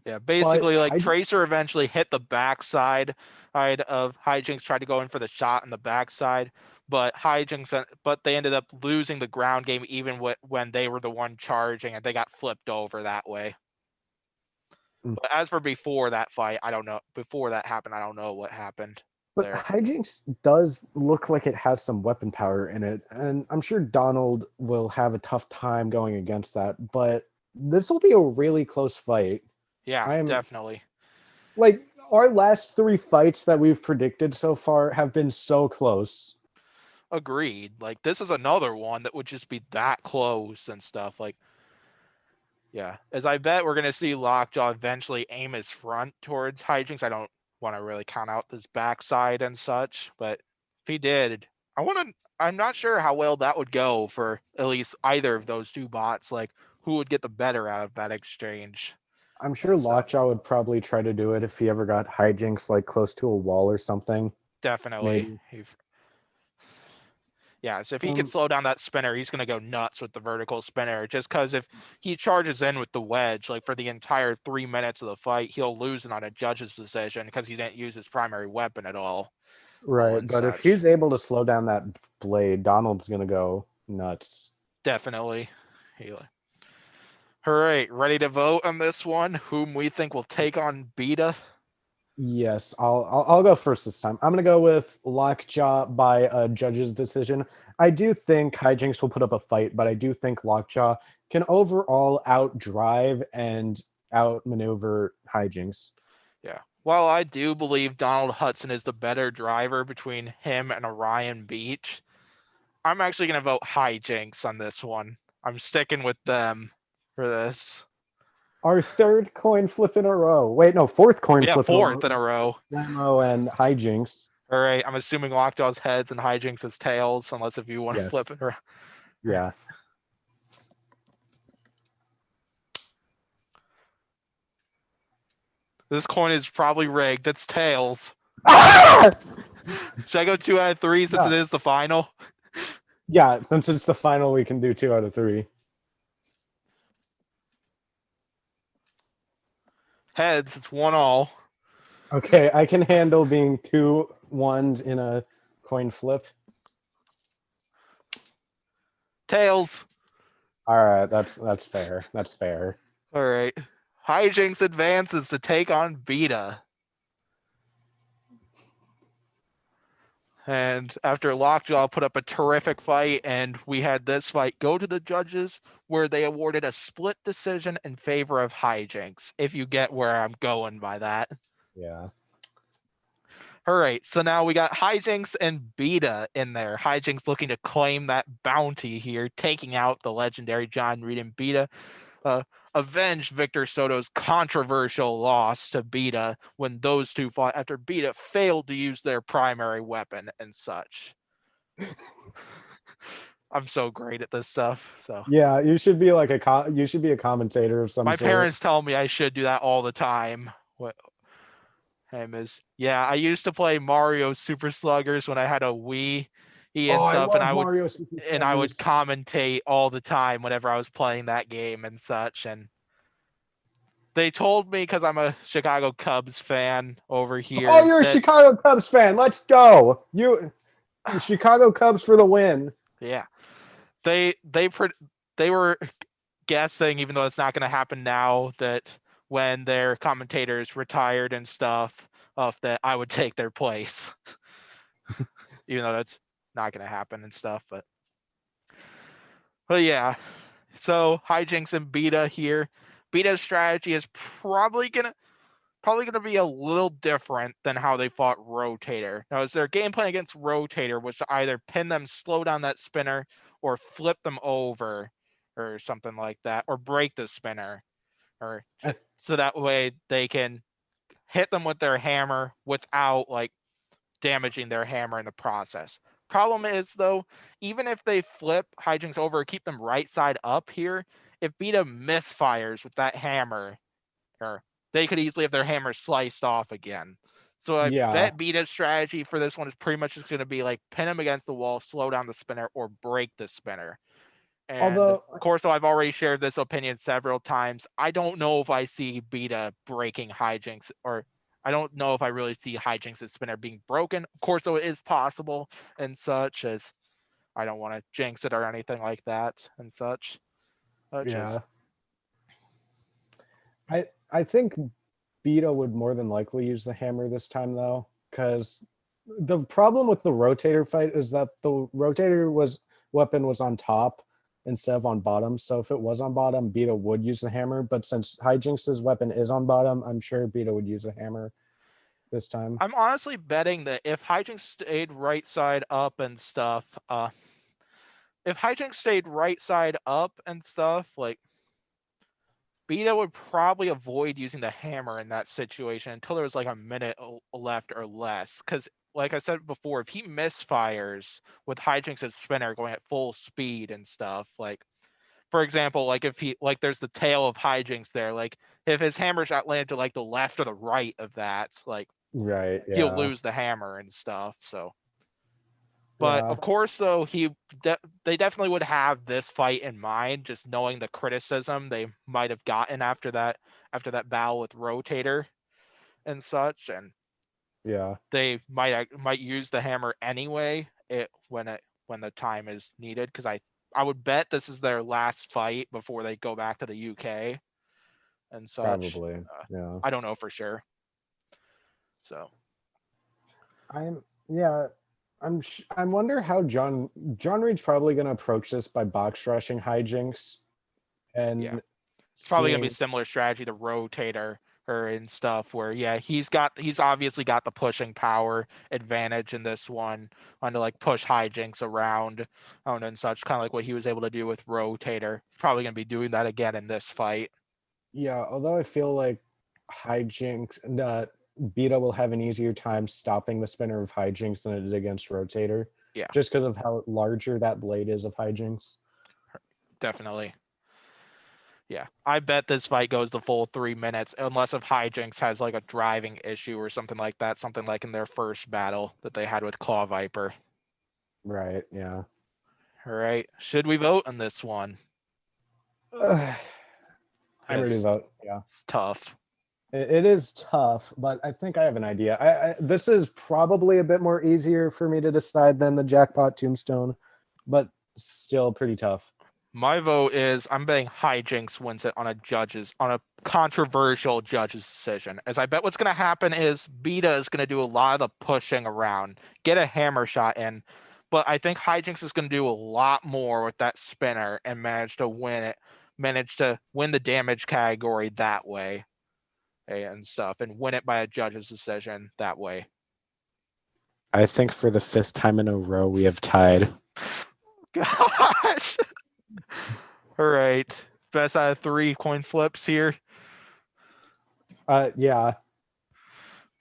Yeah, But basically, like Hijinks, Tracer eventually hit the backside of Hijinks, tried to go in for the shot in the backside, but but they ended up losing the ground game even when they were the one charging, and they got flipped over that way. But as for before that fight, I don't know. Before that happened, I don't know what happened but there. Hijinks does look like it has some weapon power in it, and I'm sure Donald will have a tough time going against that. But this will be a really close fight. Yeah, I'm definitely. like our last three fights that we've predicted so far have been so close. Agreed. Like this is another one that would just be that close and stuff. Like, yeah, as I bet we're gonna see Lockjaw eventually aim his front towards hijinks. I don't want to really count out this backside and such, but if he did, I want to. I'm not sure how well that would go for at least either of those two bots. Like, who would get the better out of that exchange I'm sure and stuff. Lockjaw would probably try to do it if he ever got hijinks like close to a wall or something. Definitely. Maybe. Yeah, so if he could Um, slow down that spinner, he's going to go nuts with the vertical spinner. Just because if he charges in with the wedge, like for the entire 3 minutes of the fight, he'll lose it on a judge's decision because he didn't use his primary weapon at all right, and but if such. he's able to slow down that blade, Donald's gonna go nuts. Definitely. All right, ready to vote on this one? Whom we think will take on Beta? Yes, I'll go first this time. I'm gonna go with Lockjaw by a judge's decision. I do think Hijinks will put up a fight, but I do think Lockjaw can overall outdrive and outmaneuver Hijinks. Yeah. While I do believe Donald Hudson is the better driver between him and Orion Beach, I'm actually going to vote Hijinks on this one. I'm sticking with them for this. Our third coin flip in a row. Wait, no, fourth coin Yeah, flip in a row. fourth in a row. Slammo and Hijinks. All right, I'm assuming Lockjaw's heads and Hijinks is tails, unless if you want to flip Yes. it around. Yeah. This coin is probably rigged. It's tails. Ah! Should I go 2 out of 3 since Yeah. it is the final? Yeah, since it's the final, we can do 2 out of 3. Heads, it's 1-all. Okay, I can handle being 2 1s in a coin flip. Tails. All right, that's fair. That's fair. All right. Hijinks advances to take on Beta. And after Lockjaw put up a terrific fight, and we had this fight go to the judges where they awarded a split decision in favor of Hijinks, if you get where I'm going by that. Yeah. All right, so now we got Hijinks and Beta in there. Hijinks looking to claim that bounty here, taking out the legendary John Reed, and Beta avenge Victor Soto's controversial loss to Beta when those two fought after Beta failed to use their primary weapon and such. I'm so great at this stuff. So Yeah, you should be like you should be a commentator of some my sort. parents tell me I should do that all the time. What name is? Yeah, I used to play Mario Super Sluggers when I had a Wii Oh, and I stuff, love Mario Super and I would Sluggers. commentate all the time whenever I was playing that game and such. And they told me, because I'm a Chicago Cubs fan over here, Oh, you're a that Chicago Cubs fan. Let's go. You Chicago Cubs for the win. yeah, they they were guessing, even though it's not going to happen now, that when their commentators retired and stuff, of that I would take their place, even though that's not going to happen and stuff. But yeah, so Hijinks and Beta here. Beta's strategy is probably gonna be a little different than how they fought Rotator. Now, as their game plan against Rotator was to either pin them, slow down that spinner, or flip them over, or something like that, or break the spinner, or so that way they can hit them with their hammer without like damaging their hammer in the process. Problem is though, even if they flip Hijinks over, keep them right side up here, if Beta misfires with that hammer, or they could easily have their hammer sliced off again. So I Yeah. bet Beta's strategy for this one is pretty much just going to be like pin him against the wall, slow down the spinner, or break the spinner. And of Although course, so I've already shared this opinion several times. I don't know if I see Beta breaking Hijinks, or I don't know if I really see Hijinks' spinner being broken. Of course, so it is possible and such, as I don't want to jinx it or anything like that and such. yeah. I think Beta would more than likely use the hammer this time though, because the problem with the rotator fight is that the rotator weapon was on top instead of on bottom. So if it was on bottom, Beta would use the hammer. But since Hijinks's weapon is on bottom, I'm sure Beta would use the hammer this time. I'm honestly betting that if Hijinks stayed right side up and stuff, if Hijinks stayed right side up and stuff, like Beta would probably avoid using the hammer in that situation until there was like a minute left or less. Because, like I said before, if he misfires with Hijinks' spinner going at full speed and stuff, like for example, like if he like there's the tail of Hijinks there, like if his hammer shot landed to like the left or the right of that, like Right. he'll Yeah. lose the hammer and stuff. So, but Yeah. of course, though, they definitely would have this fight in mind, just knowing the criticism they might have gotten after that battle with Rotator and such, and Yeah. they might use the hammer anyway when the time is needed, because I would bet this is their last fight before they go back to the UK and such. Probably. Yeah. I don't know for sure. So I'm yeah. I wonder how John Reed's probably going to approach this by box rushing Hijinks and yeah, it's probably gonna be a seeing. similar strategy to Rotator or and stuff, where yeah, he's obviously got the pushing power advantage in this one on to like push Hijinks around and such, kind of like what he was able to do with Rotator. Probably gonna be doing that again in this fight. Yeah, although I feel like Hijinks Beta will have an easier time stopping the spinner of Hijinks than it did against Rotator, Yeah, just because of how larger that blade is of Hijinks. definitely. Yeah, I bet this fight goes the full 3 minutes, unless if Hijinks has like a driving issue or something like that, something like in their first battle that they had with Claw Viper. Right, yeah. All right, should we vote on this one? I'm ready to vote. Yeah. It's tough. It is tough, but I think I have an idea. This is probably a bit more easier for me to decide than the Jackpot Tombstone, but still pretty tough. My vote is I'm betting Hijinks wins it on a controversial judge's decision. As I bet what's going to happen is Beta is going to do a lot of the pushing around, get a hammer shot in, but I think Hijinks is going to do a lot more with that spinner and manage to win the damage category that way and stuff, and win it by a judge's decision that way. I think for the 5th time in a row, we have tied. Gosh. All right. Best out of 3 coin flips here. Yeah.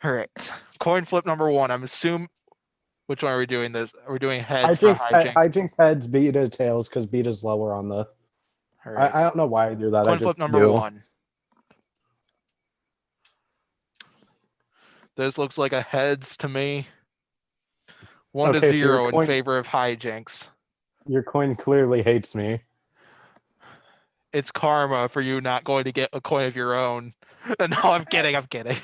All right. Coin flip number 1. I'm assuming. Which one are we doing this? Are we doing heads for Hijinks? Hijinks heads, Beta tails, because Beta's lower on the. All right. I don't know why I do that. Coin I just flip number do. 1. This looks like a heads to me. 1 to 0 in favor of Hijinks. Your coin clearly hates me. It's karma for you not going to get a coin of your own. No, I'm kidding. I'm kidding.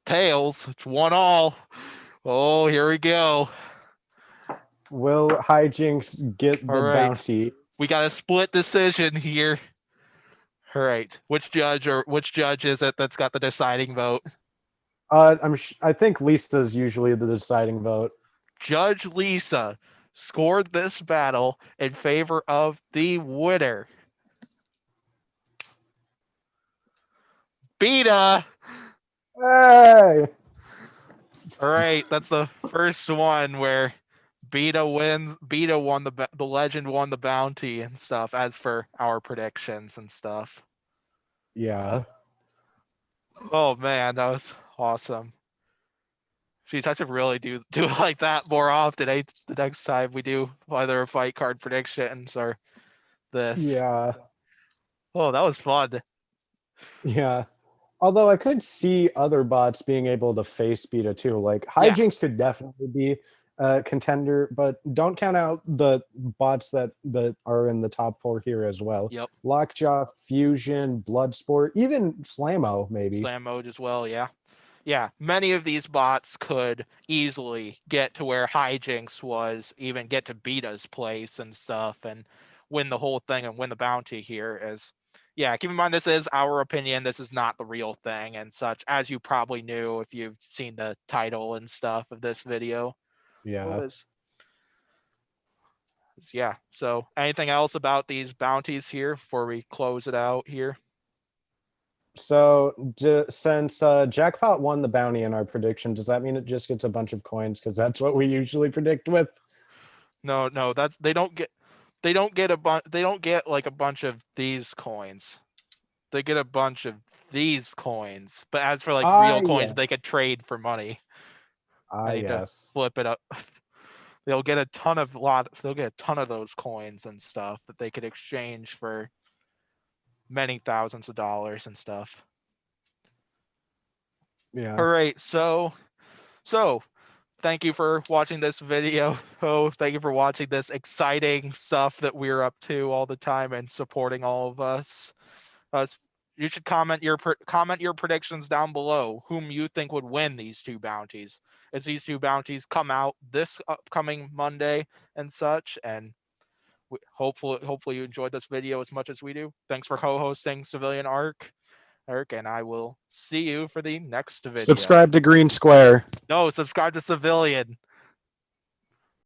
Tails. It's 1-all. Oh, here we go. Will Hijinks get the bounty? We got a split decision here. All right. Which judge is it that's got the deciding vote? I think Lisa's usually the deciding vote. Judge Lisa scored this battle in favor of the winner. Beta. Hey! All right, that's the first one where Beta wins. Beta won the legend won the bounty and stuff. As for our predictions and stuff. Yeah. Oh man, that was awesome. Geez, I should really do it like that more often. The next time we do either fight card predictions or this. Yeah. Oh, that was fun. Yeah. Although I could see other bots being able to face Beta too. Like Hijinks could definitely be a contender, but don't count out the bots that are in the top 4 here as well. Yep. Lockjaw, Fusion, Bloodsport, even Slammo maybe. Slammo as well, yeah. Yeah, many of these bots could easily get to where Hijinks was, even get to Beta's place and stuff, and win the whole thing and win the bounty here. Yeah, keep in mind this is our opinion. This is not the real thing and such, as you probably knew if you've seen the title and stuff of this video. Yeah. Yeah, so anything else about these bounties here before we close it out here? So since Jackpot won the bounty in our prediction, does that mean it just gets a bunch of coins? Because that's what we usually predict with. No, that's they don't get like a bunch of these coins. They get a bunch of these coins. But as for like real coins, they could trade for money. I need to flip it up. They'll get a ton of those coins and stuff that they could exchange for many thousands of dollars and stuff. Yeah. All right, so thank you for watching this video. Oh, thank you for watching this exciting stuff that we're up to all the time and supporting all of us. You should comment your predictions down below. Whom you think would win these 2 bounties? As these 2 bounties come out this upcoming Monday and such, and hopefully you enjoyed this video as much as we do. Thanks for co-hosting Civilian Arc, and I will see you for the next video. Subscribe to Green Square. No, subscribe to Civilian.